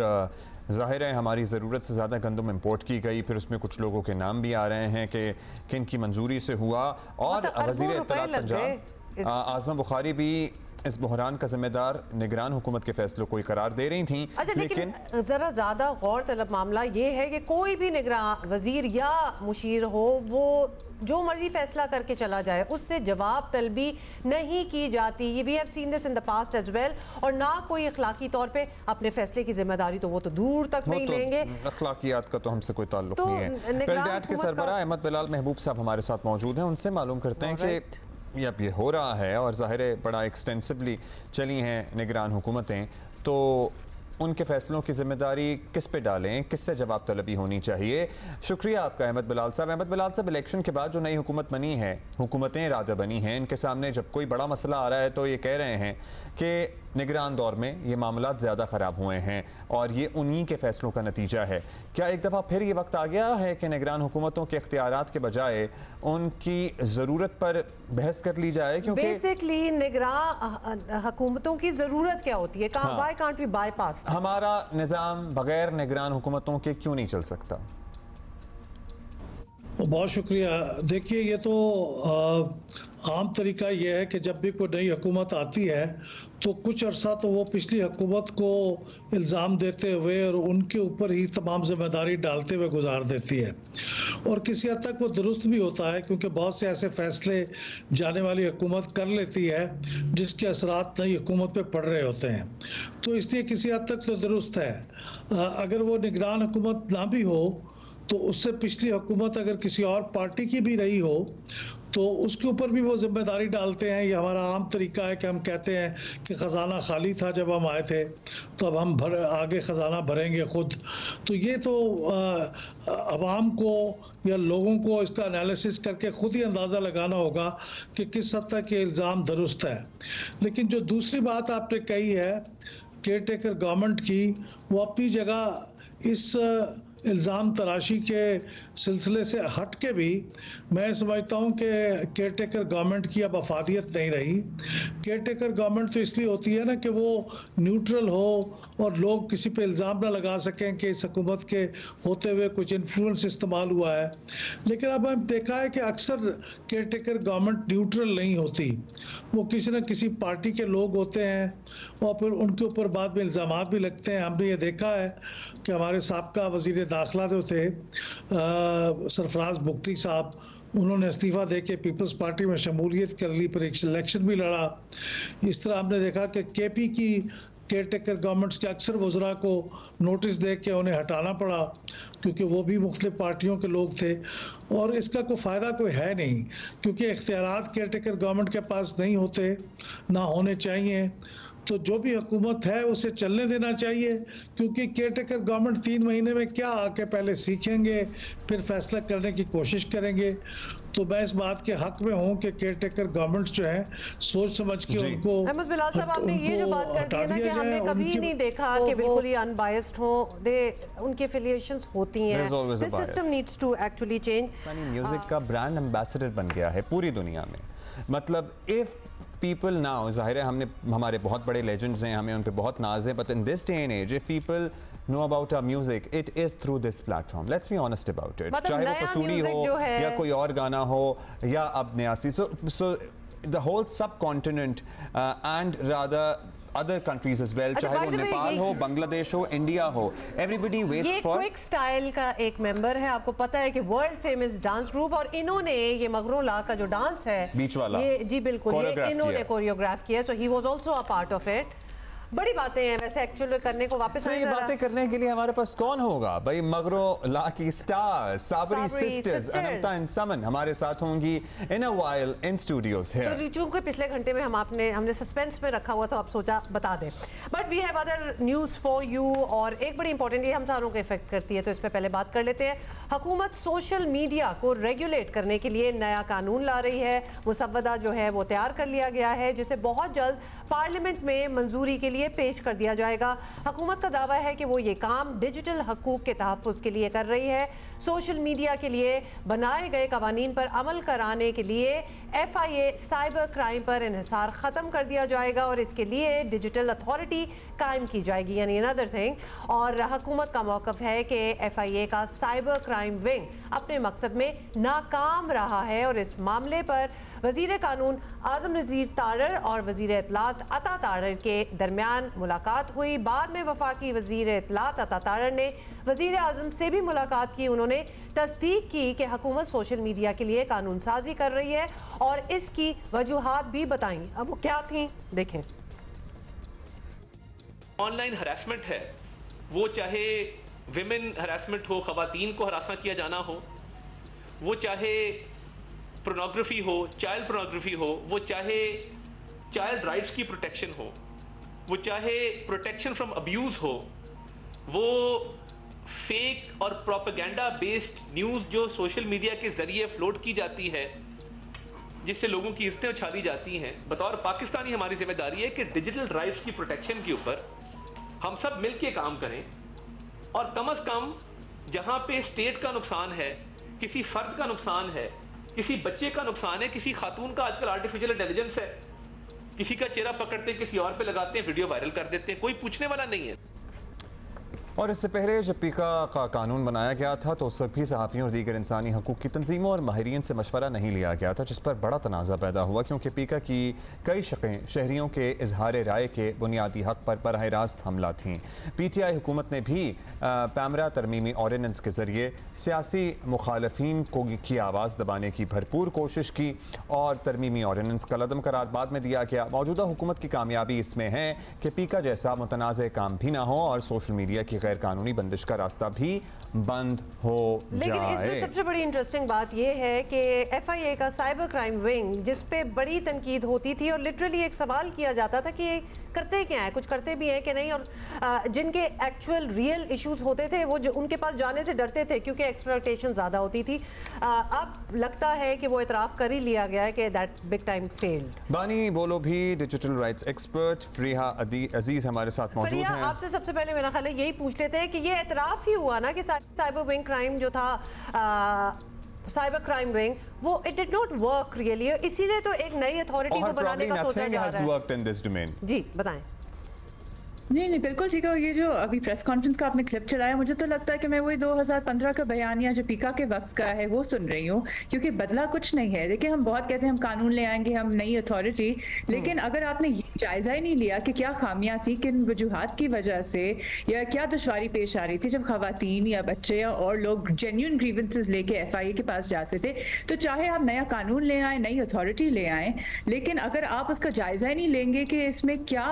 ज़ाहिर है हमारी ज़रूरत से ज़्यादा गंदम इंपोर्ट की गई। फिर उसमें कुछ लोगों के नाम भी आ रहे हैं कि किन की मंजूरी से हुआ, और वज़ीर इत्तलात पंजाब आज़मा बुखारी भी इस बहरान का जिम्मेदार निगरान हुकूमत के फैसलों को करार दे रही थी। अच्छा, लेकिन ज़रा ज़्यादा गौर तलब मामला ये है कि कोई भी निगरान वज़ीर या मुशीर हो, वो जो मर्जी फैसला करके चला जाए, उससे जवाब तलबी नहीं की जाती। ये we have seen this in the past as well. और ना कोई अखलाकी तौर पे अपने फैसले की जिम्मेदारी तो वो तो दूर तक नहीं लेंगे। अखलाकियात का तो हमसे कोई ताल्लुक नहीं है। पेलडैट के सरबराह अहमद बिलाल महबूब साहब हमारे साथ मौजूद हैं, उनसे मालूम करते हैं कि अब ये हो रहा है और ज़ाहिर है बड़ा एक्सटेंसिवली चली हैं निगरान हुकूमतें, तो उनके फैसलों की जिम्मेदारी किस पे डालें, किससे जवाब तलबी होनी चाहिए। शुक्रिया आपका अहमद बिलाल साहब। अहमद बिलाल साहब, इलेक्शन के बाद जो नई हुकूमत बनी है, हुकूमतें रादा बनी हैं, इनके सामने जब कोई बड़ा मसला आ रहा है तो ये कह रहे हैं कि निगरान दौर में ये मामला ज़्यादा ख़राब हुए हैं और ये उन्हीं के फैसलों का नतीजा है। क्या एक दफ़ा फिर ये वक्त आ गया है कि निगरान हुकूमतों के इख्तियारात के बजाय उनकी ज़रूरत पर बहस कर ली जाए? क्योंकि बेसिकली निगरान हुकूमतों की ज़रूरत क्या होती है? Why can't we bypass? हमारा निज़ाम बगैर निगरान हुकूमतों के क्यों नहीं चल सकता? बहुत शुक्रिया। देखिए, ये तो आम तरीका यह है कि जब भी कोई नई हुकूमत आती है तो कुछ अरसा तो वो पिछली हुकूमत को इल्ज़ाम देते हुए और उनके ऊपर ही तमाम जिम्मेदारी डालते हुए गुजार देती है, और किसी हद तक वो दुरुस्त भी होता है क्योंकि बहुत से ऐसे फैसले जाने वाली हुकूमत कर लेती है जिसके असरात नई हुकूमत पे पड़ रहे होते हैं, तो इसलिए किसी हद तक तो दुरुस्त है। अगर वो निगरान हुकूमत ना भी हो तो उससे पिछली हुकूमत अगर किसी और पार्टी की भी रही हो तो उसके ऊपर भी वो जिम्मेदारी डालते हैं। ये हमारा आम तरीका है कि हम कहते हैं कि ख़जाना खाली था जब हम आए थे, तो अब हम आगे ख़जाना भरेंगे खुद। तो ये तो आवाम को या लोगों को इसका एनालिसिस करके खुद ही अंदाज़ा लगाना होगा कि किस हद तक ये इल्ज़ाम दुरुस्त है। लेकिन जो दूसरी बात आपने कही है केयर टेकर गवर्नमेंट की, वो अपनी जगह इस इल्ज़ाम तराशी के सिलसिले से हट के भी मैं समझता हूँ कि केयर टेकर गवर्नमेंट की अब अफादियत नहीं रही। केयर टेकर गवर्नमेंट तो इसलिए होती है ना कि वो न्यूट्रल हो और लोग किसी पे इल्ज़ाम ना लगा सकें कि इस हुकूमत के होते हुए कुछ इन्फ्लुएंस इस्तेमाल हुआ है। लेकिन अब हमने देखा है कि अक्सर केयर टेकर गवर्नमेंट न्यूट्रल नहीं होती, वो किसी न किसी पार्टी के लोग होते हैं और फिर उनके ऊपर बाद में इल्ज़ाम भी लगते हैं। हमने ये देखा है कि हमारे साबका वज़ीर दाखिला जो थे सरफराज बुगटी साहब, उन्होंने इस्तीफ़ा दे के पीपल्स पार्टी में शमूलियत कर ली, पर एक इलेक्शन भी लड़ा। इस तरह हमने देखा कि केपी की केयर टेकर गवर्नमेंट्स के अक्सर वज़रा को नोटिस दे के उन्हें हटाना पड़ा, क्योंकि वो भी मुख्तलिफ पार्टियों के लोग थे। और इसका कोई फ़ायदा कोई है नहीं, क्योंकि इख्तियारात केयर टेकर गवर्नमेंट के पास नहीं होते, ना होने चाहिए। तो जो भी हुकूमत है उसे चलने देना चाहिए, क्योंकि केयर टेकर गवर्नमेंट 3 महीने में क्या आके पहले सीखेंगे, फिर फैसला करने की कोशिश करेंगे। तो मैं इस बात के हक में हूँ कि केयर टेकर गवर्नमेंट जो है सोच समझ के उनको। अहमद बिलाल साहब, आपने ये जो बात कर दी है ना कि हमने कभी नहीं देखा कि बिल्कुल ही अनबायस्ड हो, उनकी एफिलिएशंस होती हैं। This system needs to actually change. Music का ब्रांड एम्बेसडर बन गया है पूरी दुनिया में। मतलब इफ पीपल नाउ, जाहिर है हमने हमारे बहुत बड़े लेजेंड्स हैं, हमें उन पे बहुत नाज है, but in this day and age if people know about our music, it is through this platform. Let's be honest about it. चाहे वो पसूड़ी हो या कोई और गाना हो या अब न्यासी, so the whole subcontinent and rather other countries as well, चाहे वो नेपाल हो, बांग्लादेश हो, इंडिया हो, everybody waits for। ये क्विक स्टाइल का एक मेंबर है, आपको पता है कि वर्ल्ड फेमस डांस ग्रुप, और इन्होंने ये मगरोला का जो डांस है बीच वाला, ये जी बिल्कुल ये इन्होंने कोरियोग्राफ किया, so he was also a part of it। बड़ी बातें हैं वैसे एक्चुअली करने को, वापस ये बातें करने के लिए हमारे पास कौन होगा भाई? मगरोला की star Sabri sisters Ananta and Saman हमारे साथ होंगी in a while in studios here. तो चूंकि पिछले घंटे में हमने सस्पेंस में रखा हुआ, तो आप सोचा बता दें, but we have other news for you. और एक बड़ी इंपॉर्टेंट, ये हम सारों को इफेक्ट करती है, तो इस पर पहले बात कर लेते हैं। हुकूमत सोशल मीडिया को रेगुलेट करने के लिए नया कानून ला रही है। मुसव्वदा जो है वो तैयार कर लिया गया है, जिसे बहुत जल्द पार्लियामेंट में मंजूरी के लिए पेश कर दिया जाएगा। हुकूमत का दावा है कि वो ये काम डिजिटल हकूक के तहफ़्फ़ुज़ के लिए कर रही है। सोशल मीडिया के लिए बनाए गए कवानीन पर अमल कराने के लिए FIA साइबर क्राइम पर इन्हिसार ख़त्म कर दिया जाएगा और इसके लिए डिजिटल अथॉरिटी कायम की जाएगी, यानी अनदर थिंग। और हुकूमत का मौक़िफ़ है कि FIA का साइबर क्राइम विंग अपने मकसद में नाकाम रहा है और इस मामले पर वज़ीर कानून आज़म नज़ीर तारर और वज़ीर इत्तलात अता तारर के दरमियान मुलाकात हुई। बाद में वफाकी वज़ीर इत्तलात अता तारर ने वज़ीर आज़म से भी मुलाकात की। उन्होंने तस्दीक की कि हुकूमत सोशल मीडिया के लिए कानून साजी कर रही है और इसकी वजूहात भी बताई। अब वो क्या थी देखें। ऑनलाइन हरासमेंट है, वो चाहे विमेन हरासमेंट हो, ख़वातीन को हरासा किया जाना हो, वो चाहे पोर्नोग्राफी हो, चाइल्ड पोर्नोग्राफी हो, वो चाहे चाइल्ड राइट्स की प्रोटेक्शन हो, वो चाहे प्रोटेक्शन फ्रॉम अब्यूज़ हो, वो फेक और प्रोपेगेंडा बेस्ड न्यूज़ जो सोशल मीडिया के ज़रिए फ्लोट की जाती है, जिससे लोगों की इज्जतें उछाली जाती हैं। बतौर पाकिस्तानी हमारी जिम्मेदारी है कि डिजिटल राइट्स की प्रोटेक्शन के ऊपर हम सब मिल के काम करें और कम अज़ कम जहाँ पे स्टेट का नुकसान है, किसी फ़र्द का नुकसान है, किसी बच्चे का नुकसान है, किसी खातून का आजकल आर्टिफिशियल इंटेलिजेंस है, किसी का चेहरा पकड़ते हैं, किसी और पे लगाते हैं, वीडियो वायरल कर देते हैं, कोई पूछने वाला नहीं है। और इससे पहले जब पीका का कानून बनाया गया था तो सभी सहाफ़ियों और दीगर इंसानी हकूक़ की तंजीमों और माहिरीन से मशवरा नहीं लिया गया था, जिस पर बड़ा तनाज़ा पैदा हुआ, क्योंकि पीका की कई शक़ें शहरियों के इजहार राय के बुनियादी हक़ पर बराह रास्त हमला थीं। PTI हुकूमत ने भी पैमरा तरमीमी ऑर्डिनेंस के ज़रिए सियासी मुखालफीन को की आवाज़ दबाने की भरपूर कोशिश की और तरमीमी ऑर्डिनेंस का लदम करार बाद में दिया गया। मौजूदा हुकूमत की कामयाबी इसमें है कि पीका जैसा मुतनाज़ काम भी ना हो और सोशल मीडिया की गैर कानूनी बंदिश का रास्ता भी बंद हो जाए। लेकिन इसमें सबसे बड़ी इंटरेस्टिंग बात यह है कि FIA का साइबर क्राइम विंग, जिस पे बड़ी तनकीद होती थी और लिटरली एक सवाल किया जाता था कि करते क्या है, कुछ करते भी हैं कि नहीं, और जिनके एक्चुअल रियल इश्यूज होते थे वो उनके पास जाने से डरते थे क्योंकि एक्सप्लॉयटेशन ज़्यादा होती थी। अब लगता है कि वो इतराफ़ कर ही लिया गया है कि दैट बिग टाइम फेल्ड। बानी बोलो भी डिजिटल राइट्स एक्सपर्ट फरीहा अजीज हमारे साथ मौजूद हैं। आपसे सबसे पहले मेरा ख्याल है यही पूछ लेते हैं कि ये इतराफ़ ही हुआ ना कि साइबर विंग क्राइम जो था, साइबर क्राइम विंग, वो it did not work really, इसीलिए तो एक नई अथॉरिटी को बनाने का सोचा जा रहा है। जी बताएं। नहीं बिल्कुल ठीक है। ये जो अभी प्रेस कॉन्फ्रेंस का आपने क्लिप चलाया, मुझे तो लगता है कि मैं वही 2015 का बयानिया जो पीका के वक्त का है वो सुन रही हूँ, क्योंकि बदला कुछ नहीं है। देखिए हम बहुत कहते हैं हम कानून ले आएंगे, हम नई अथॉरिटी, लेकिन अगर आपने ये जायजा ही नहीं लिया कि क्या खामियां थी, किन वजूहात की वजह से या क्या दुश्वारी पेश आ रही थी जब खवातीन या बच्चे या और लोग जेन्युइन ग्रीवेंसेस लेके FIA के पास जाते थे, तो चाहे आप नया कानून ले आए, नई अथॉरिटी ले आए, लेकिन अगर आप उसका जायजा ही नहीं लेंगे कि इसमें क्या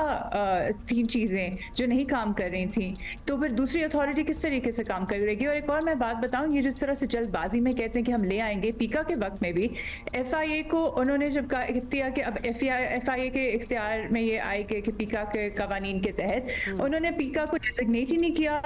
3 चीजें जो नहीं काम कर रही थी, तो फिर दूसरी अथॉरिटी किस तरीके से काम कर रहेगी। और एक और मैं बात बताऊं, ये जिस तरह से जल्दबाजी में कहते हैं कि हम ले आएंगे, पीका के वक्त में भी FIA को उन्होंने जब किया कि अब FIA के इख्तियार में ये आए कि पीका के कवानीन के तहत उन्होंने पीका को डेजिग्नेट ही नहीं किया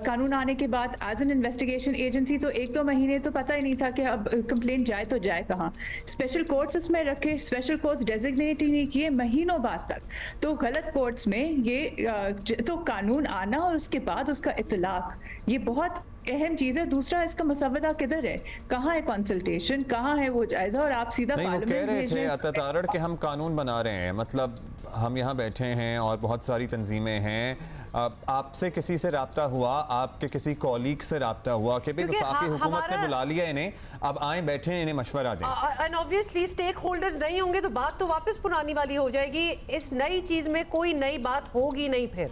कानून आने के बाद एज एन इन्वेस्टिगेशन एजेंसी। तो 1-2 महीने तो पता ही नहीं था कि अब कंप्लेंट जाए तो जाए कहाँ। स्पेशल कोर्ट्स इसमें रखे, स्पेशल कोर्ट्स डेजिग्नेट ही नहीं किए महीनों बाद तक, तो गलत कोर्ट्स में ये तो कानून आना और उसके बाद उसका इतलाक, ये बहुत अहम चीज है। दूसरा, इसका मसवदा किधर है, कहाँ है कंसल्टेशन, कहाँ है वो जायजा, और आप सीधा पार्लियामेंट कह रहे थे अतातारड़ के हम कानून बना रहे हैं, मतलब हम यहाँ बैठे हैं और बहुत सारी तंजीमें हैं, आपसे किसी से राब्ता हुआ, आपके किसी कॉलीग से राब्ता हुआ कि भाई वफाकी हुकूमत ने बुला लिया इन्हें, अब आए बैठे इन्हें मशवरा दें, एंड ऑब्वियसली स्टेक होल्डर्स नहीं होंगे तो बात तो वापस पुरानी वाली हो जाएगी। इस नई चीज में कोई नई बात होगी नहीं फिर।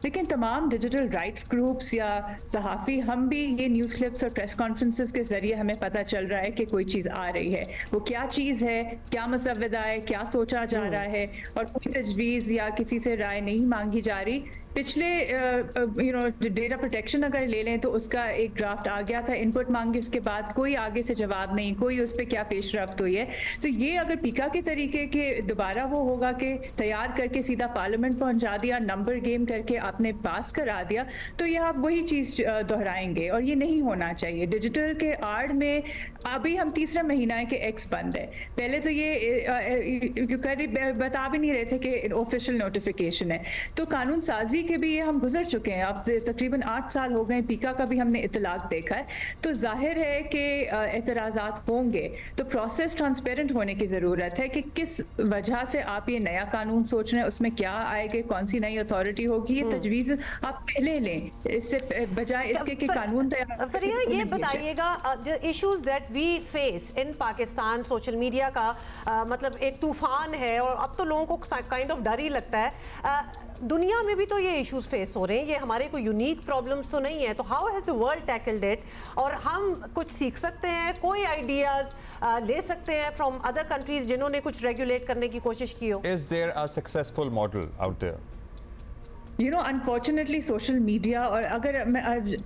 लेकिन तमाम डिजिटल राइट्स ग्रुप्स या सहाफ़ी, हम भी ये न्यूज़ क्लिप्स और प्रेस कॉन्फ्रेंसेस के ज़रिए हमें पता चल रहा है कि कोई चीज़ आ रही है, वो क्या चीज़ है, क्या मसवदा है, क्या सोचा जा रहा है, और कोई तजवीज़ या किसी से राय नहीं मांगी जा रही। पिछले डेटा प्रोटेक्शन अगर ले लें तो उसका एक ड्राफ्ट आ गया था, इनपुट मांगे, उसके बाद कोई आगे से जवाब नहीं, कोई उस पर क्या पेशरफ्त हुई है। तो ये अगर पीका के तरीके के दोबारा वो होगा कि तैयार करके सीधा पार्लियामेंट पहुंचा दिया, नंबर गेम करके आपने पास करा दिया, तो ये आप वही चीज़ दोहराएंगे, और ये नहीं होना चाहिए। डिजिटल के आड़ में अभी हम 3रा महीना है कि एक्स बंद है, पहले तो ये बता भी नहीं रहे थे कि ऑफिशियल नोटिफिकेशन है। तो कानून साजी के भी ये हम गुजर चुके हैं, अब तकरीबन 8 साल हो गए, पीका का भी हमने इतलाक देखा है, तो जाहिर है कि एतराज़ात होंगे। तो प्रोसेस ट्रांसपेरेंट होने की ज़रूरत है कि किस वजह से आप ये नया कानून सोच रहे हैं, उसमें क्या आएगा, कौन सी नई अथॉरिटी होगी, ये तजवीज़ आप पहले लें, इससे बजाय इसके कि कानून तैयार। फरिया, ये बताइएगा issues that we face in Pakistan, social media का मतलब एक तूफान है और अब तो लोगों को काइंड ऑफ डर ही लगता है। दुनिया में भी तो ये इश्यूज फेस हो रहे हैं, ये हमारे कोई यूनिक प्रॉब्लम्स तो नहीं है, तो how has the world tackled it, और हम कुछ सीख सकते हैं, कोई आइडियाज ले सकते हैं फ्रॉम अदर कंट्रीज जिन्होंने कुछ रेगुलेट करने की कोशिश की हो। Is there a successful model out there? Unfortunately social media, और अगर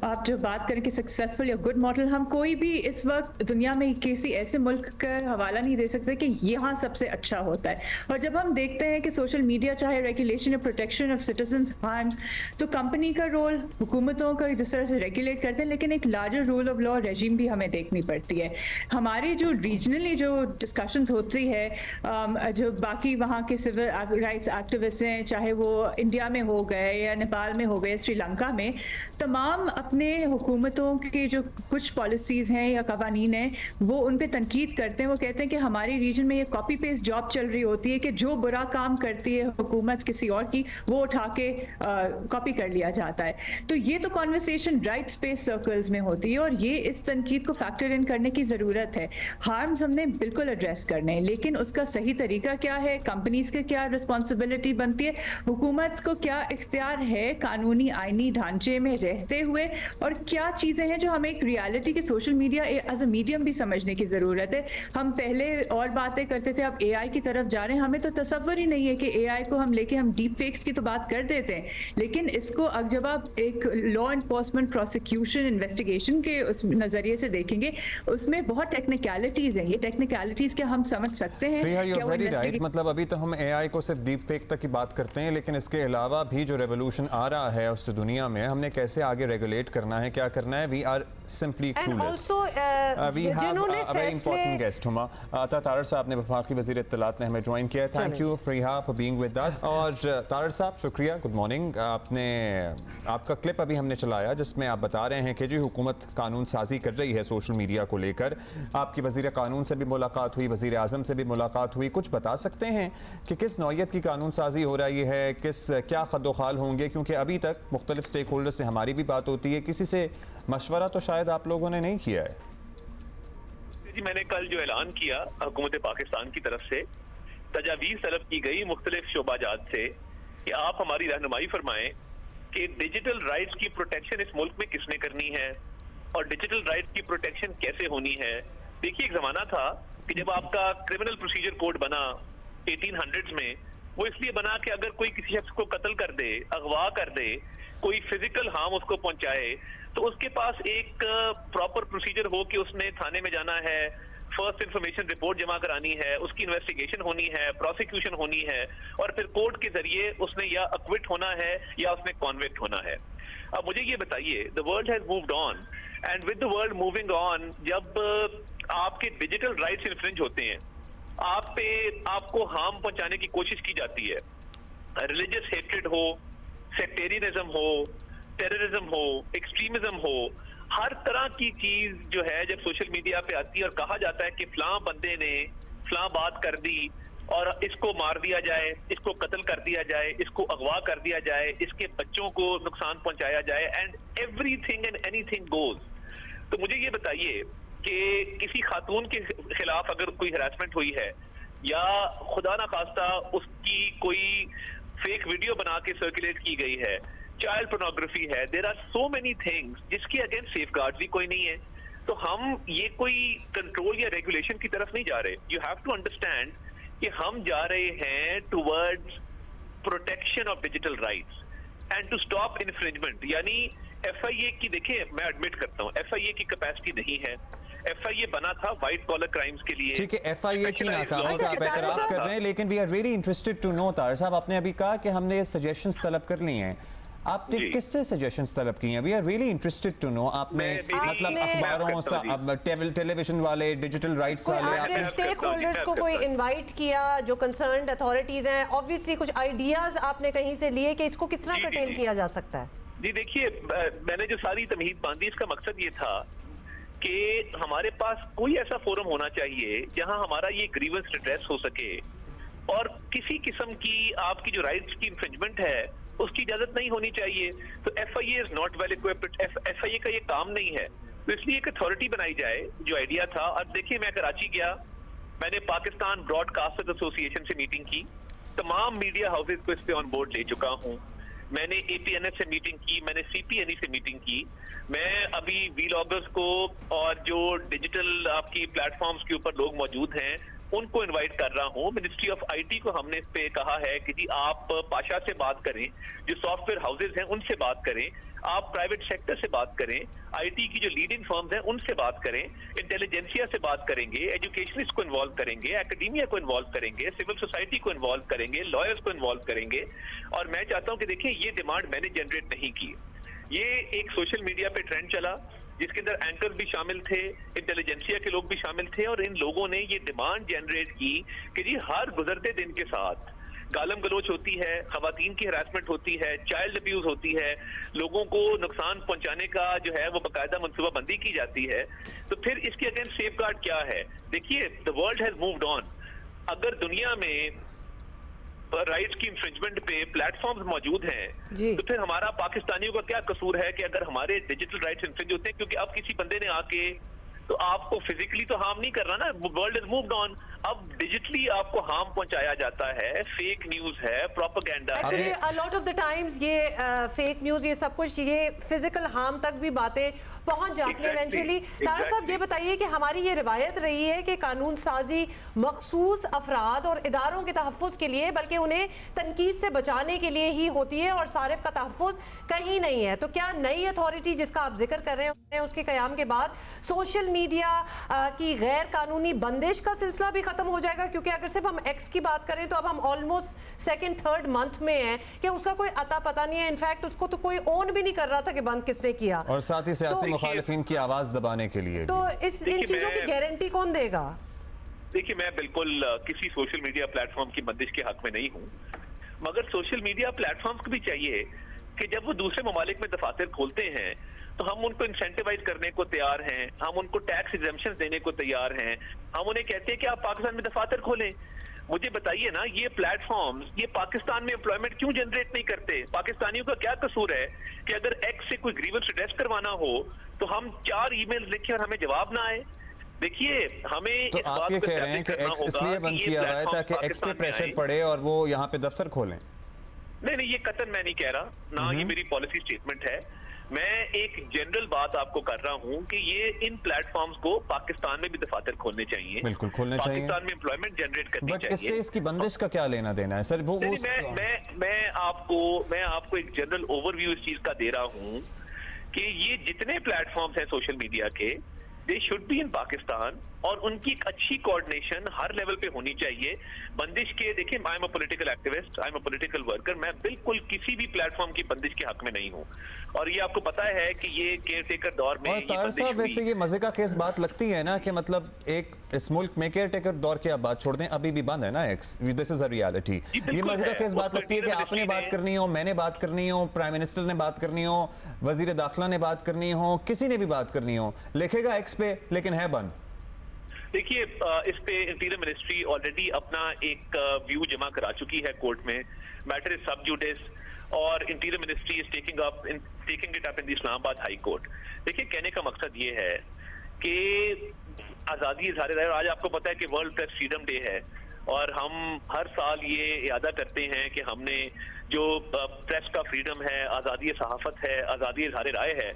आप जो बात करें कि सक्सेसफुल या गुड मॉडल, हम कोई भी इस वक्त दुनिया में किसी ऐसे मुल्क का हवाला नहीं दे सकते कि यहाँ सबसे अच्छा होता है। और जब हम देखते हैं कि सोशल मीडिया चाहे रेगुलेशन या प्रोटेक्शन ऑफ सिटीजन्स हार्म्स, तो कंपनी का रोल, हुकूमतों का जिस तरह से रेगुलेट करते हैं, लेकिन एक larger rule of law regime भी हमें देखनी पड़ती है। हमारी जो रीजनली जो डिस्कशन होती है, जो बाकी वहाँ के सिविल राइट्स एक्टिविस्ट हैं, चाहे वो इंडिया में हो गए या नेपाल में हो गए, श्रीलंका में, तमाम अपने हुकूमतों के जो कुछ पॉलिसीज़ हैं या कवानीन हैं, वो उन पे तनकीद करते हैं। वो कहते हैं कि हमारे रीजन में ये कॉपी पेस्ट जॉब चल रही होती है कि जो बुरा काम करती है हुकूमत किसी और की, वो उठा के कॉपी कर लिया जाता है। तो ये तो कॉन्वर्सेशन राइट स्पेस सर्कल्स में होती है, और ये इस तनकीद को फैक्टर इन करने की ज़रूरत है। हार्म्स हमने बिल्कुल एड्रेस करने हैं, लेकिन उसका सही तरीका क्या है, कंपनीज के क्या रिस्पॉन्सिबिलिटी बनती है, हुकूमत को क्या इख्तियार है कानूनी आईनी ढांचे में रहते हुए, और क्या चीज़ें हैं जो हमें एक रियलिटी के social media as a medium भी समझने की ज़रूरत है। हम पहले और बातें करते थे, अब AI की तरफ जा रहे हैं। हमें तो तसव्वुर ही नहीं है कि AI को हम लेके हम डीप फेक्स की तो बात कर देते हैं, लेकिन इसको अब जब आप एक लॉ इन्फोर्समेंट प्रोसिक्यूशन इन्वेस्टिगेशन के उस नज़रिए से देखेंगे, उसमें बहुत टेक्निकलिटीज़ हैं। ये टेक्निकलिटीज़ क्या हम समझ सकते हैं? मतलब अभी तो हम AI को सिर्फ डीप फेक तक की बात करते हैं, लेकिन इसके अलावा भी जो रेवोल्यूशन आ रहा है उस दुनिया में हमने कैसे आगे रेगुलेट करना है, क्या करना है, we are simply clueless. We have a very important guest. हुमा तारड़ साहब ने वफाकी वज़ीर इत्तलात ने हमें ज्वाइन किया। Thank you Fariha for being with us. और तारड़ साहब शुक्रिया, गुड मॉर्निंग। आपका क्लिप अभी हमने चलाया जिसमें आप बता रहे हैं कि जी हुकूमत कानून साजी कर रही है सोशल मीडिया को लेकर। आपकी वज़ीर कानून से भी मुलाकात हुई, वज़ीर आज़म से भी मुलाकात हुई। कुछ बता सकते हैं कि किस नौयत की कानून साजी हो रही है, क्या खद्दोखाल होंगे, क्योंकि अभी तक मुख्तलिफ स्टेक होल्डर से हमारी भी बात होती है, किसी से मशवरा तो शायद आप लोगों ने नहीं किया है। जी, मैंने कल जो ऐलान किया हुकूमत पाकिस्तान की तरफ से तजावीज़ तलब की गई मुख्तलिफ शोबाजात से कि आप हमारी रहनुमाई फरमाएं कि डिजिटल राइट्स की प्रोटेक्शन इस मुल्क में किसने करनी है और डिजिटल राइट्स की प्रोटेक्शन कैसे होनी है। देखिए, एक जमाना था कि जब आपका क्रिमिनल प्रोसीजर कोड बना 1800s में, वो इसलिए बना कि अगर कोई किसी शख्स को कत्ल कर दे, अगवा कर दे, कोई फिजिकल हार्म उसको पहुंचाए, तो उसके पास एक प्रॉपर प्रोसीजर हो कि उसने थाने में जाना है, फर्स्ट इंफॉर्मेशन रिपोर्ट जमा करानी है, उसकी इन्वेस्टिगेशन होनी है, प्रोसिक्यूशन होनी है, और फिर कोर्ट के जरिए उसने या अक्विट होना है या उसने कॉन्विक्ट होना है। अब मुझे ये बताइए, the world has moved on, and with the world moving on, जब आपके डिजिटल राइट्स इन्फ्रिंज होते हैं, आपको हार्म पहुंचाने की कोशिश की जाती है, रिलीजियस हेट्रेड हो, सेक्टेरियनिज्म हो, टेररिज्म हो, एक्सट्रीमिज्म हो, हर तरह की चीज जो है जब सोशल मीडिया पे आती है और कहा जाता है कि फलां बंदे ने फलां बात कर दी और इसको मार दिया जाए, इसको कत्ल कर दिया जाए, इसको अगवा कर दिया जाए, इसके बच्चों को नुकसान पहुंचाया जाए, and everything and anything goes. तो मुझे ये बताइए कि किसी खातून के खिलाफ अगर कोई हरासमेंट हुई है या खुदा ना खास्ता उसकी कोई फेक वीडियो बना के सर्कुलेट की गई है, चाइल्ड पोर्नोग्राफी है, there are so many things जिसके अगेंस्ट सेफगार्ड भी कोई नहीं है। तो हम ये कोई कंट्रोल या रेगुलेशन की तरफ नहीं जा रहे। यू हैव टू अंडरस्टैंड कि हम जा रहे हैं towards protection of digital rights and to stop infringement. यानी FIA की, देखिए मैं एडमिट करता हूँ FIA की कैपेसिटी नहीं है। FIA बना था व्हाइट कॉलर क्राइम्स के लिए। ठीक है, FIA की नाकामी का आप एतराफ कर रहे हैं, लेकिन we are very interested to know. Tarar साहब, आपने अभी कहा कि हमने ये सजेशंस तलब कर ली हैं, आपने किससे सजेशंस तलब की हैं? We are really interested to know. आपने मतलब अखबारों से, टेलीविजन वाले, डिजिटल राइट्स वाले, आपने स्टेक होल्डर्स को कोई इनवाइट किया जो कंसर्न्ड अथॉरिटीज हैं? ऑब्वियसली कुछ आइडियाज आपने कहीं से लिए कि इसको किस तरह कर्टेल किया जा सकता है? जी देखिए, मैंने जो सारी तमहीद बांधी, इसका मकसद ये था कि हमारे पास कोई ऐसा फोरम होना चाहिए जहां हमारा ये ग्रीवेंस रिड्रेस हो सके और किसी किस्म की आपकी जो राइट्स की इन्फ्रिंजमेंट है उसकी इजाजत नहीं होनी चाहिए। तो FIA is not well equipped, FIA का ये काम नहीं है, तो इसलिए एक अथॉरिटी बनाई जाए, जो आइडिया था। अब देखिए, मैं कराची गया, मैंने पाकिस्तान ब्रॉडकास्टर्स एसोसिएशन से मीटिंग की, तमाम मीडिया हाउसेज को इस पे ऑन बोर्ड ले चुका हूँ, मैंने APNS से मीटिंग की, मैंने CPNE से मीटिंग की, मैं अभी वीलॉगर्स को और जो डिजिटल आपकी प्लेटफॉर्म्स के ऊपर लोग मौजूद हैं उनको इनवाइट कर रहा हूं। मिनिस्ट्री ऑफ IT को हमने इस पे कहा है कि जी आप पाशा से बात करें, जो सॉफ्टवेयर हाउसेज हैं उनसे बात करें, आप प्राइवेट सेक्टर से बात करें, IT की जो लीडिंग फर्म्स हैं उनसे बात करें, इंटेलिजेंसिया से बात करेंगे, एजुकेशनिस्ट को इन्वॉल्व करेंगे, एकेडमिया को इन्वॉल्व करेंगे, सिविल सोसाइटी को इन्वॉल्व करेंगे, लॉयर्स को इन्वॉल्व करेंगे। और मैं चाहता हूं कि देखिए, ये डिमांड मैंने जनरेट नहीं की, ये एक सोशल मीडिया पे ट्रेंड चला जिसके अंदर एंकर्स भी शामिल थे, इंटेलिजेंसिया के लोग भी शामिल थे, और इन लोगों ने ये डिमांड जनरेट की कि जी हर गुजरते दिन के साथ गालम गलोच होती है, खवातीन की हरासमेंट होती है, चाइल्ड अब्यूज होती है, लोगों को नुकसान पहुंचाने का जो है वो बाकायदा मनसूबाबंदी की जाती है। तो फिर इसके अगेंस्ट सेफगार्ड क्या है? देखिए, the world has moved on. अगर दुनिया में राइट्स की इंफ्रिंजमेंट पे प्लेटफॉर्म्स मौजूद हैं तो फिर हमारा पाकिस्तानियों का क्या कसूर है कि अगर हमारे डिजिटल राइट्स इंफ्रिंज होते हैं? क्योंकि अब किसी बंदे ने आके तो आपको फिजिकली तो हार्म नहीं कर रहा ना, वर्ल्ड इज मूव्ड ऑन। अब डिजिटली आपको हार्म पहुंचाया जाता है, फेक न्यूज है, प्रोपेगेंडा है। अ लॉट ऑफ द टाइम्स ये फेक न्यूज, ये सब कुछ, ये फिजिकल हार्म तक भी बातें पहुंच जाती है इवेंचुअली। तारा साहब ये बताइए कि हमारी ये रिवायत रही है कि कानून साजी मखसूस अफराद और इदारों के तहफ़्फ़ुज़ के लिए, बल्कि उन्हें तनकीद से बचाने के लिए ही होती है और सारिफ का तहफ़्फ़ुज़ कहीं नहीं है। तो क्या नई अथॉरिटी जिसका आप जिक्र कर रहे हैं उसके क़याम के बाद सोशल मीडिया की गैर कानूनी बंदिश का सिलसिला भी खत्म हो जाएगा? क्योंकि अगर सिर्फ हम एक्स की बात करें तो अब हम ऑलमोस्ट सेकेंड थर्ड मंथ में हैं कि उसका कोई अता पता नहीं है। इनफैक्ट उसको तो कोई ओन भी नहीं कर रहा था कि बंद किसने किया, और साथ ही सियासी मुखालिफिन की आवाज दबाने के लिए। तो इन चीजों की गारंटी कौन देगा? देखिए, मैं बिल्कुल किसी सोशल मीडिया प्लेटफॉर्म की बंदिश के हक में नहीं हूँ, मगर सोशल मीडिया प्लेटफॉर्म्स को भी चाहिए कि जब वो दूसरे ममालिक में दफातर खोलते हैं तो हम उनको इंसेंटिवाइज करने को तैयार हैं, हम उनको टैक्स एग्जेम्पशंस देने को तैयार हैं, हम उन्हें कहते हैं कि आप पाकिस्तान में दफातर खोलें। मुझे बताइए ना, ये प्लेटफॉर्म्स ये पाकिस्तान में एम्प्लॉयमेंट क्यों जनरेट नहीं करते? पाकिस्तानियों का क्या कसूर है कि अगर एक्स से कोई ग्रीवेंस रिड्रेस करवाना हो तो हम 4 ईमेल लिखें और हमें जवाब ना आए? देखिए, हमें तो आप ये कह रहे हैं कि एक्स इसलिए बंद किया हुआ है ताकि एक्स पे प्रेशर पड़े और वो यहाँ पे दफ्तर खोलें? नहीं, ये कतन मैं नहीं कह रहा ना, ये मेरी पॉलिसी स्टेटमेंट है। मैं एक जनरल बात आपको कर रहा हूं कि ये इन प्लेटफॉर्म्स को पाकिस्तान में भी दफातर खोलने चाहिए, बिल्कुल खोलने चाहिए, पाकिस्तान में एम्प्लॉयमेंट जनरेट करनी चाहिए। इससे इसकी बंदिश का क्या लेना देना है सर? वो मैं आपको एक जनरल ओवरव्यू इस चीज का दे रहा हूं कि ये जितने प्लेटफॉर्म्स हैं सोशल मीडिया के, they should be in Pakistan, और उनकी एक अच्छी कोऑर्डिनेशन हर लेवल पे होनी चाहिए। बंदिश के, देखिए, I am a political activist, I am a political worker, मैं बिल्कुल किसी भी प्लेटफॉर्म की बंदिश के हक में नहीं हूं, और ये आपको पता है कि ये केयर टेकर दौर में और तार साहब वैसे ये मजे का केस बात लगती है ना कि मतलब एक इस मुल्क में केयर टेकर दौर की आप बात छोड़ दें, अभी भी बंद है ना x, this is a reality. ये मजे का केस बात लगती है कि आपने बात करनी हो, मैंने बात करनी हो, प्राइम मिनिस्टर ने बात करनी हो, वजीर दाखिला ने बात करनी हो, किसी ने भी बात करनी हो, लिखेगा एक्स पे लेकिन है बंद। देखिए, इस पे इंटीरियर मिनिस्ट्री ऑलरेडी अपना एक व्यू जमा करा चुकी है कोर्ट में, मैटर इज सब जुडिस, और interior ministry is taking it up in the Islamabad high court. देखिए, कहने का मकसद ये है कि आज़ादी इज़हार राय, आज आपको पता है कि वर्ल्ड प्रेस फ्रीडम डे है, और हम हर साल ये यादा करते हैं कि हमने जो प्रेस का फ्रीडम है, आज़ादी सहाफत है, आज़ादी इज़हार राय है,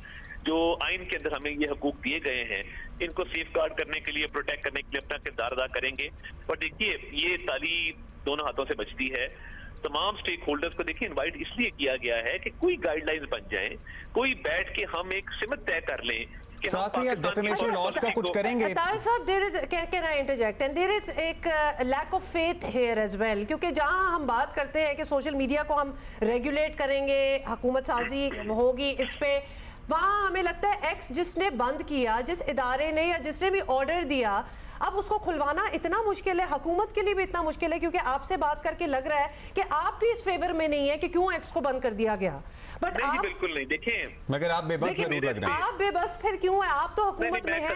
जो आइन के अंदर हमें ये हकूक दिए गए हैं, इनको सेफ गार्ड करने के लिए, प्रोटेक्ट करने के लिए अपना किरदार अदा करेंगे। और देखिए, ये ताली दोनों हाथों से बचती है। तमाम स्टेक होल्डर्स को देखिए इनवाइट इसलिए किया गया है कि कोई गाइडलाइंस बन जाए, कोई बैठ के हम एक सिमत तय कर लें। साथ ही डिफेमेशन लॉस का कुछ करेंगे। तार साहब, there is, can I interject, and there is एक lack of faith here as well, क्योंकि जहां हम बात करते हैं कि सोशल मीडिया को हम रेगुलेट करेंगे, हुकूमत साजी होगी इस पे, वहां हमें लगता है एक्स जिसने बंद किया, जिस इदारे ने या जिसने भी ऑर्डर दिया, अब उसको खुलवाना इतना मुश्किल है, हुकूमत के लिए भी इतना मुश्किल है, क्योंकि आपसे बात करके लग रहा है कि आप भी इस फेवर में नहीं है कि क्यों एक्स को बंद कर दिया गया। बट आप बिल्कुल नहीं, देखें, मगर आप बेबस जरूर लग रहे हैं। आप बेबस फिर क्यों है? आप तो हुकूमत में हैं।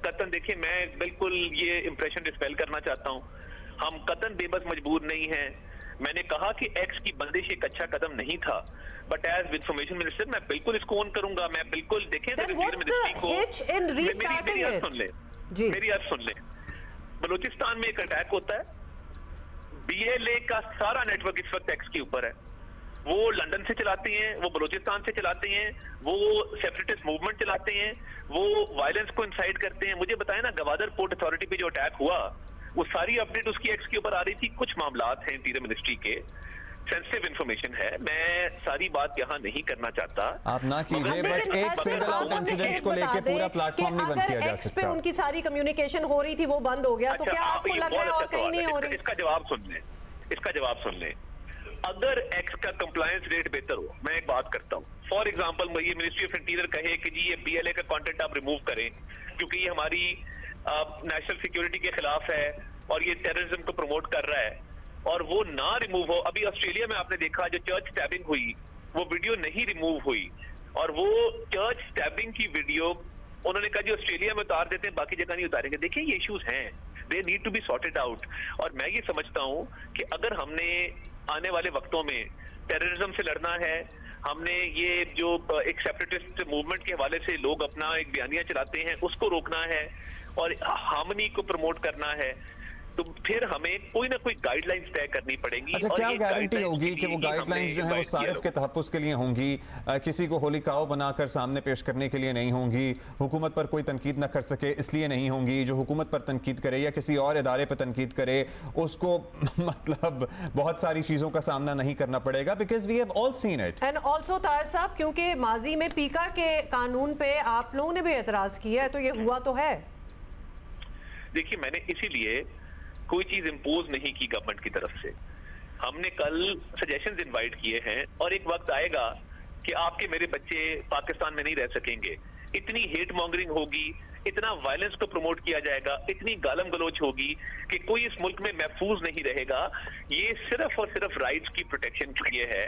कतन देखिए, मैं बिल्कुल ये इंप्रेशन डिस्पेल करना चाहता हूँ, हम कतन बेबस मजबूर नहीं है। मैंने कहा कि एक्स की बंदिश एक अच्छा कदम नहीं था, बट एज इंफॉर्मेशन मिनिस्टर मैं बिल्कुल इसको ऑन करूंगा। मैं बिल्कुल, देखें, मिनिस्ट्री को मेरी अर्ज सुन ले। बलूचिस्तान में एक अटैक होता है, BLA का सारा नेटवर्क इस वक्त एक्स के ऊपर है। वो लंदन से चलाते हैं, वो बलूचिस्तान से चलाते हैं, वो सेपरेटिस्ट मूवमेंट चलाते हैं, वो वायलेंस को इंसाइट करते हैं। मुझे बताया ना, गवादर पोर्ट अथॉरिटी पे जो अटैक हुआ, वो सारी अपडेट उसकी एक्स के ऊपर आ रही थी। कुछ मामलात हैं इंटीरियर मिनिस्ट्री के, सेंसिटिव इंफॉर्मेशन है, मैं सारी बात यहाँ नहीं करना चाहता। आप ना कीजिए, बट एक सिंगल आउट इंसिडेंट को लेके पूरा प्लेटफॉर्म नहीं बंद किया जा सकता। पे उनकी सारी कम्युनिकेशन हो रही थी, वो बंद हो गया, तो क्या आपको लग रहा है और कहीं नहीं हो रही? इसका जवाब सुन लें, अगर एक्स का कंप्लायंस रेट बेहतर हो, मैं एक बात करता हूँ, फॉर एग्जाम्पल ये मिनिस्ट्री ऑफ इंटीरियर कहे कि जी ये BLA का कंटेंट आप रिमूव करें क्योंकि ये हमारी नेशनल सिक्योरिटी के खिलाफ है और ये टेररिज्म को प्रमोट कर रहा है, और वो ना रिमूव हो। अभी ऑस्ट्रेलिया में आपने देखा, जो चर्च स्टैबिंग हुई, वो वीडियो नहीं रिमूव हुई, और वो चर्च स्टैबिंग की वीडियो उन्होंने कहा जी ऑस्ट्रेलिया में उतार देते हैं, बाकी जगह नहीं उतारेंगे। देखिए, ये इश्यूज हैं, they need to be sorted out. और मैं ये समझता हूँ कि अगर हमने आने वाले वक्तों में टेररिज्म से लड़ना है, हमने ये जो एक सेपरेटिस्ट मूवमेंट के हवाले से लोग अपना एक बयानिया चलाते हैं, उसको रोकना है और हार्मनी को प्रमोट करना है, तो फिर हमें कोई ना कोई गाइडलाइंस तय करनी पड़ेंगी। अच्छा, क्या गारंटी होगी कि वो गाइडलाइंस जो है वो सारिफ के तहफ़्फ़ुज़ के लिए होंगी, किसी को होली काओ बनाकर सामने पेश करने के लिए नहीं होंगी, हुकूमत पर कोई तनकीद न कर सके इसलिए नहीं होंगी, जो हुकूमत पर तनकीद करे या किसी और इदारे पर तनकीद करे उसको मतलब बहुत सारी चीज़ों का सामना नहीं करना पड़ेगा, because we have all seen it. And also Tarar साहब, क्योंकि माजी में पीका के कानून पे आप लोगों ने भी एतराज़ किया है, तो ये हुआ तो है। देखिए, मैंने इसीलिए कोई चीज इंपोज नहीं की गवर्नमेंट की तरफ से। हमने कल सजेशंस इनवाइट किए हैं और एक वक्त आएगा कि आपके मेरे बच्चे पाकिस्तान में नहीं रह सकेंगे। इतनी हेट मॉन्गरिंग होगी, इतना वायलेंस को प्रमोट किया जाएगा, इतनी गालम गलोच होगी कि कोई इस मुल्क में महफूज नहीं रहेगा। ये सिर्फ और सिर्फ राइट्स की प्रोटेक्शन के लिए है।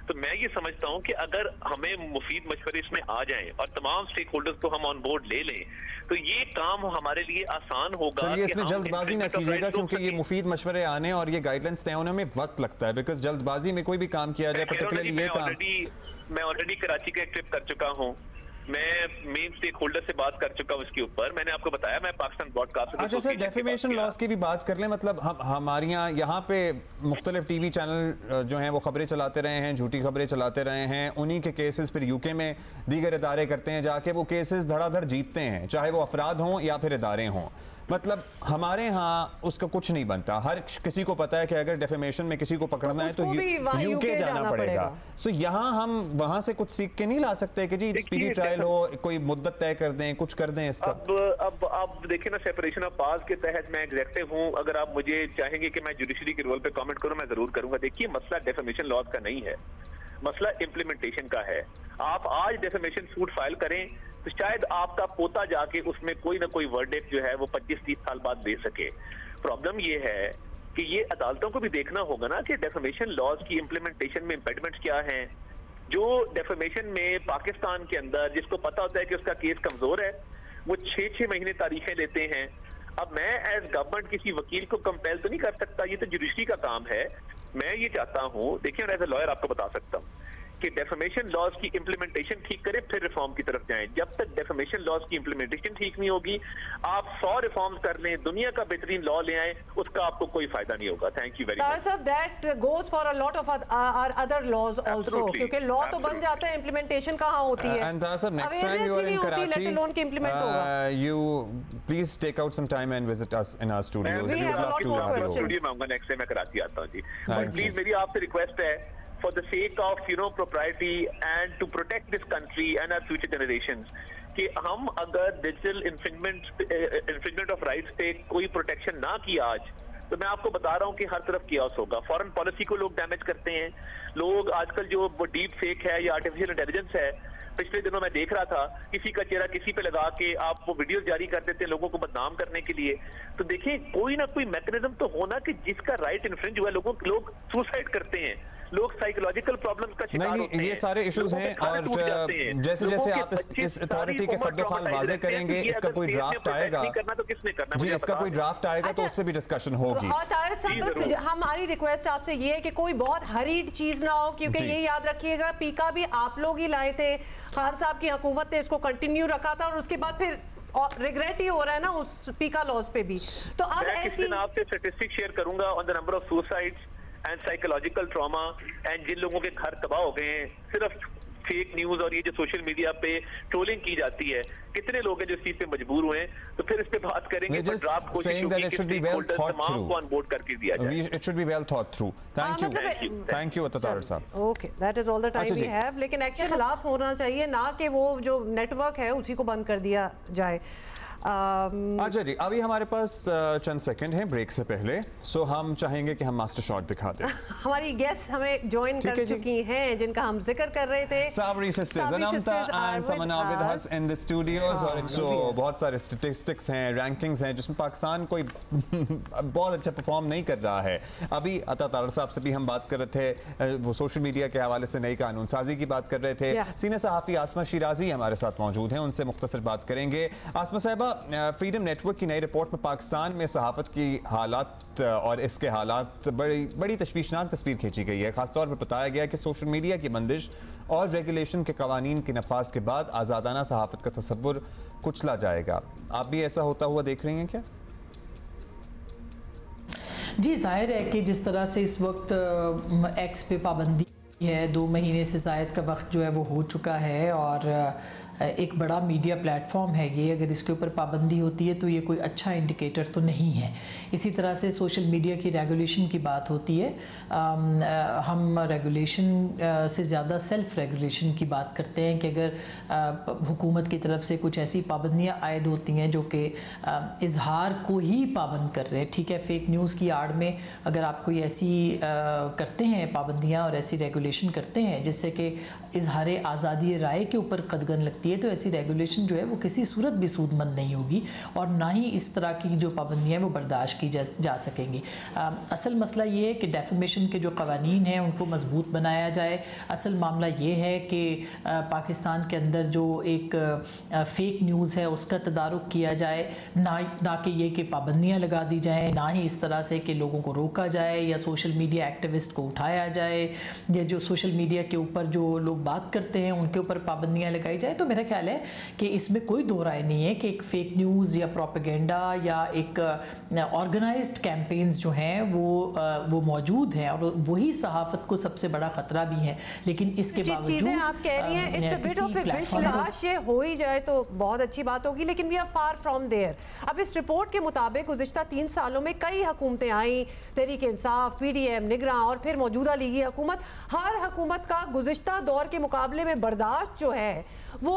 तो मैं ये समझता हूं कि अगर हमें मुफीद मशवरे इसमें आ जाएं और तमाम स्टेक होल्डर्स को हम ऑन बोर्ड ले लें तो ये काम हमारे लिए आसान होगा। चलिए, इसमें जल्दबाजी ना कीजिएगा क्योंकि ये मुफीद मशवरे आने और ये गाइडलाइंस तय होने में वक्त लगता है, बिकॉज जल्दबाजी में कोई भी काम किया जाए, पर्टिकुलरली ये काम। मैं ऑलरेडी कराची का एक ट्रिप कर चुका हूँ, मैं मेन स्टेक होल्डर से बात कर चुका हूँ इसके ऊपर। मैंने आपको बताया मैं पाकिस्तान ब्रॉडकास्ट। अच्छा सर, डेफेमेशन लॉस की भी बात कर लें, मतलब हमारे यहाँ पे मुख्तलिफ टीवी चैनल जो हैं वो खबरें चलाते रहे हैं, झूठी खबरें चलाते रहे हैं, उन्हीं के केसेस फिर यूके में दीगर इदारे करते हैं जाके, वो केसेस धड़ाधड़ जीतते हैं, चाहे वो अफराद हों या फिर इदारे हों। मतलब हमारे यहाँ उसका कुछ नहीं बनता। हर किसी को पता है कि अगर डेफेमेशन में किसी को पकड़ना है तो यूके जाना पड़ेगा। सो यहाँ हम वहाँ से कुछ सीख के नहीं ला सकते कि जी स्पीडी ट्रायल हो, कोई मुद्दत तय कर दें, कुछ कर दें इसका। अब आप देखें ना, सेपरेशन ऑफ पावर्स के तहत मैं एग्जेक्टिव हूँ। अगर आप मुझे चाहेंगे कि मैं जुडिशरी के रोल पे कमेंट करूँ, मैं जरूर करूंगा। देखिए, मसला डेफेमेशन लॉज का नहीं है, मसला इम्प्लीमेंटेशन का है। आप आज डेफेमेशन सूट फाइल करें तो शायद आपका पोता जाके उसमें कोई ना कोई वर्डिक्ट जो है वो 25-30 साल बाद दे सके। प्रॉब्लम ये है कि ये अदालतों को भी देखना होगा ना कि डेफेमेशन लॉज की इम्प्लीमेंटेशन में इम्पेडिमेंट्स क्या हैं। जो डेफेमेशन में पाकिस्तान के अंदर जिसको पता होता है कि उसका केस कमजोर है, वो 6-6 महीने तारीखें लेते हैं। अब मैं एज गवर्नमेंट किसी वकील को कंपेल तो नहीं कर सकता, ये तो जुडिशरी का काम है। मैं ये चाहता हूँ, देखिए मैं एज ए लॉयर आपको बता सकता हूँ कि डेफेमेशन लॉज की इंप्लीमेंटेशन ठीक करें फिर रिफॉर्म की तरफ जाएं। जब तक डेफेमेशन लॉज की इंप्लीमेंटेशन ठीक नहीं होगी, आप 100 रिफॉर्म्स कर लें, दुनिया का बेहतरीन लॉ ले आए, उसका आपको कोई फायदा नहीं होगा। Thank you very much. That goes for a lot of our other laws also, क्योंकि लॉ तो बन जाता है, इंप्लीमेंटेशन कहाँ होती है। And sir, next time you are in Karachi, you please take out some time and visit us in our studios. We have a lot more questions. मैं आऊंगा नेक्स्ट टाइम, मैं कराची आता हूं जी। बट प्लीज मेरी आपसे रिक्वेस्ट है, for the sake of propriety and to protect this country and our future generations, कि हम अगर डिजिटल इन्फ्रिंजमेंट ऑफ राइट्स पे कोई प्रोटेक्शन ना किया आज, तो मैं आपको बता रहा हूँ कि हर तरफ कियास होगा। फॉरेन पॉलिसी को लोग डैमेज करते हैं। लोग आजकल जो वो डीप फेक है या आर्टिफिशियल इंटेलिजेंस है, पिछले दिनों मैं देख रहा था किसी का चेहरा किसी पे लगा के आप वो वीडियोस जारी कर देते हैं लोगों को बदनाम करने के लिए। तो देखिए, कोई ना कोई मैकेनिज्म तो होना कि जिसका राइट इन्फ्रिंज हुआ, लोग सुसाइड करते हैं, लोग साइकोलॉजिकल प्रॉब्लम्स का शिकार होते हैं। ये सारे इश्यूज हैं और जैसे जैसे आप इस अथॉरिटी के खद्दोखाल वाज़े करेंगे, इसका कोई ड्राफ्ट आएगा तो किसने करना जी, इसका कोई ड्राफ्ट आएगा तो उस पर भी डिस्कशन होगी। और हमारी रिक्वेस्ट आपसे ये है कि कोई बहुत हरीड चीज ना हो, क्योंकि ये याद रखिएगा पीका भी आप लोग ही लाए थे, खान साहब की हुकूमत ने इसको कंटिन्यू रखा था और उसके बाद फिर रिग्रेट ही हो रहा है ना उस पीका लॉज पे भी। तो अब ऐसी आपसे स्टैटिस्टिक शेयर करूंगा on the number of suicides and psychological trauma and जिन लोगों के घर तबाह हो गए हैं सिर्फ फेक न्यूज और ये जो सोशल मीडिया पे ट्रोलिंग की जाती है, कितने लोग हैं जो इस चीज पे मजबूर हुए हैं। तो फिर इस पे बात करेंगे, पर ड्राफ्ट कोशिश होगी कि तमाम को ऑन बोर्ड करके दिया जाए। It should be well thought through. Thank you अतातार साहब। Okay, that is all the time we have. लेकिन एक्शन खिलाफ होना चाहिए, ना कि वो जो नेटवर्क है उसी को बंद कर दिया जाए। अच्छा जी, अभी हमारे पास चंद सेकंड हैं ब्रेक से पहले, सो हम चाहेंगे कि हम मास्टर शॉट दिखा दें। हमारी गेस्ट हमें ज्वाइन कर चुकी हैं जिनका हम जिक्र कर रहे थे, Sabri sisters Anmata and Samna with us in the studios. और सो बहुत सारे स्टैटिस्टिक्स हैं, रैंकिंग्स हैं जिसमें पाकिस्तान कोई बहुत अच्छा परफॉर्म नहीं कर रहा है। अभी अतातार साहब से भी हम बात कर रहे थे, वो सोशल मीडिया के हवाले से नई कानून साजी की बात कर रहे थे। सीनियर सहाफ़ी आसमा शिराजी हमारे साथ मौजूद हैं, उनसे मुख्तसर बात करेंगे। आसमा साहिबा, फ्रीडम नेटवर्क की नई रिपोर्ट में पाकिस्तान में सहाफत की हालात और इसके हालात बड़ी तशवीशनाक तस्वीर खींची गई है। खासतौर पर बताया गया कि सोशल मीडिया की बंदिश और रेगुलेशन के कवानीन के नफाज के बाद आज़ादाना सहाफत का तसव्वुर कुचला जाएगा। आप भी ऐसा होता हुआ देख रही हैं क्या? जी, जाहिर है कि जिस तरह से इस वक्त एक्स पे पाबंदी है, 2 महीने से ज़ायद का वक्त जो है वो हो चुका है और एक बड़ा मीडिया प्लेटफॉर्म है ये। अगर इसके ऊपर पाबंदी होती है तो ये कोई अच्छा इंडिकेटर तो नहीं है। इसी तरह से सोशल मीडिया की रेगुलेशन की बात होती है, हम रेगुलेशन से ज़्यादा सेल्फ़ रेगुलेशन की बात करते हैं कि अगर हुकूमत की तरफ से कुछ ऐसी पाबंदियाँ आयद होती हैं जो कि इजहार को ही पाबंद कर रहे हैं, ठीक है, फेक न्यूज़ की आड़ में अगर आप कोई ऐसी करते हैं पाबंदियाँ और ऐसी रेगुलेशन करते हैं जिससे कि इजहार आज़ादी राय के ऊपर कदगन लगती है, तो ऐसी रेगुलेशन जो है वो किसी सूरत भी सूदमंद नहीं होगी और ना ही इस तरह की जो पाबंदियाँ हैं वो बर्दाश्त की जा सकेंगी। असल मसला ये है कि डेफेमेशन के जो कवानीन हैं उनको मजबूत बनाया जाए। असल मामला ये है कि पाकिस्तान के अंदर जो एक फ़ेक न्यूज़ है उसका तदारुक किया जाए, ना कि ये कि पाबंदियाँ लगा दी जाएँ, ना ही इस तरह से कि लोगों को रोका जाए या सोशल मीडिया एक्टिविस्ट को उठाया जाए या जो सोशल मीडिया के ऊपर जो लोग बात करते हैं उनके ऊपर पाबंदियाँ लगाई जाए। तो मेरा ख्याल है कि इसमें कोई दो राय नहीं है कि एक फेक न्यूज़ या प्रोपेगेंडा या एक ऑर्गेनाइज्ड कैंपेन्स जो हैं वो मौजूद हैं और वही सहाफ़त को सबसे बड़ा ख़तरा भी है। लेकिन इसके बावजूद आप कह रही हैं it's a bit of a wish list, ये हो ही जाए तो बहुत अच्छी बात होगी, लेकिन we are far from there. अब इस रिपोर्ट के मुताबिक गुज़िश्ता 3 सालों में कई हुकूमतें आई, तहरीक इंसाफ, PDM, निगरां और फिर मौजूदा लीगी हुकूमत। हर हुकूमत का गुज़िश्ता दौर के मुकाबले में बर्दाश्त जो है वो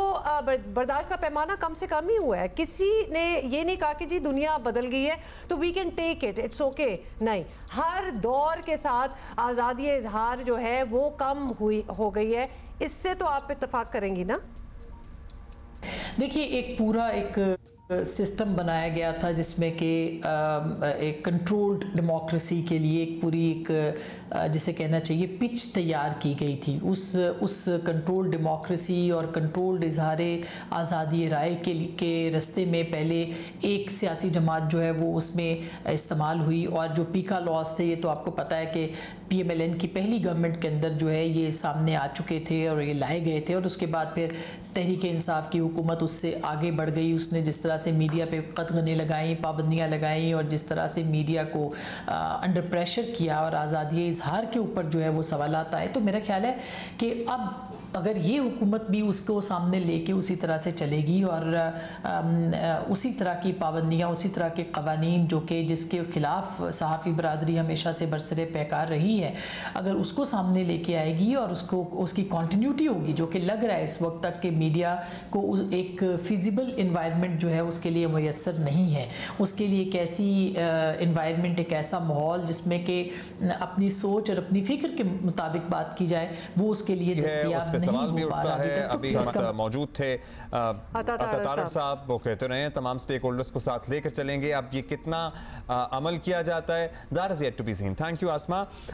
बर्दाश्त का पैमाना कम से कम ही हुआ है। किसी ने ये नहीं कहा कि जी दुनिया बदल गई है तो we can take it, it's okay, नहीं। हर दौर के साथ आज़ादी इजहार जो है वो कम हो गई है। इससे तो आप इत्तेफाक करेंगी ना? देखिए, एक पूरा एक सिस्टम बनाया गया था जिसमें कि एक कंट्रोल्ड डेमोक्रेसी के लिए एक पूरी एक जिसे कहना चाहिए पिच तैयार की गई थी। उस कंट्रोल्ड डेमोक्रेसी और कंट्रोल्ड इजहार आज़ादी राय के रस्ते में पहले एक सियासी जमात जो है वो उसमें इस्तेमाल हुई और जो पीका लॉस थे ये तो आपको पता है कि PMLN की पहली गवर्नमेंट के अंदर जो है ये सामने आ चुके थे और ये लाए गए थे और उसके बाद फिर तहरीक इंसाफ की हुकूमत उससे आगे बढ़ गई। उसने जिस तरह से मीडिया पे कतगने लगाई, पाबंदियाँ लगाई और जिस तरह से मीडिया को अंडर प्रेशर किया और आज़ादी इजहार के ऊपर जो है वो सवालात आए, तो मेरा ख्याल है कि अब अगर ये हुकूमत भी उसको सामने लेके उसी तरह से चलेगी और उसी तरह की पाबंदियाँ, उसी तरह के कवानीन जो कि जिसके ख़िलाफ़ सहाफ़ी बरादरी हमेशा से बरसरे पैकार रही है, अगर उसको सामने लेके आएगी और उसकी कॉन्टीन्यूटी होगी, जो कि लग रहा है इस वक्त तक कि मीडिया को एक फिजिबल इन्वायरमेंट जो है उसके लिए मुयस्सर नहीं है। उसके लिए एक ऐसी इन्वायरमेंट, एक ऐसा माहौल जिसमें कि अपनी सोच और अपनी फ़िक्र के मुताबिक बात की जाए, वो उसके लिए दस्तयाब नहीं सवाल भी हो पा उठता रहा है। अभी मौजूद थे अता साहब, वो कहते रहे तमाम स्टेक होल्डर्स को साथ लेकर चलेंगे। अब ये कितना अमल किया जाता है, that is yet to be seen. Thank you Asma.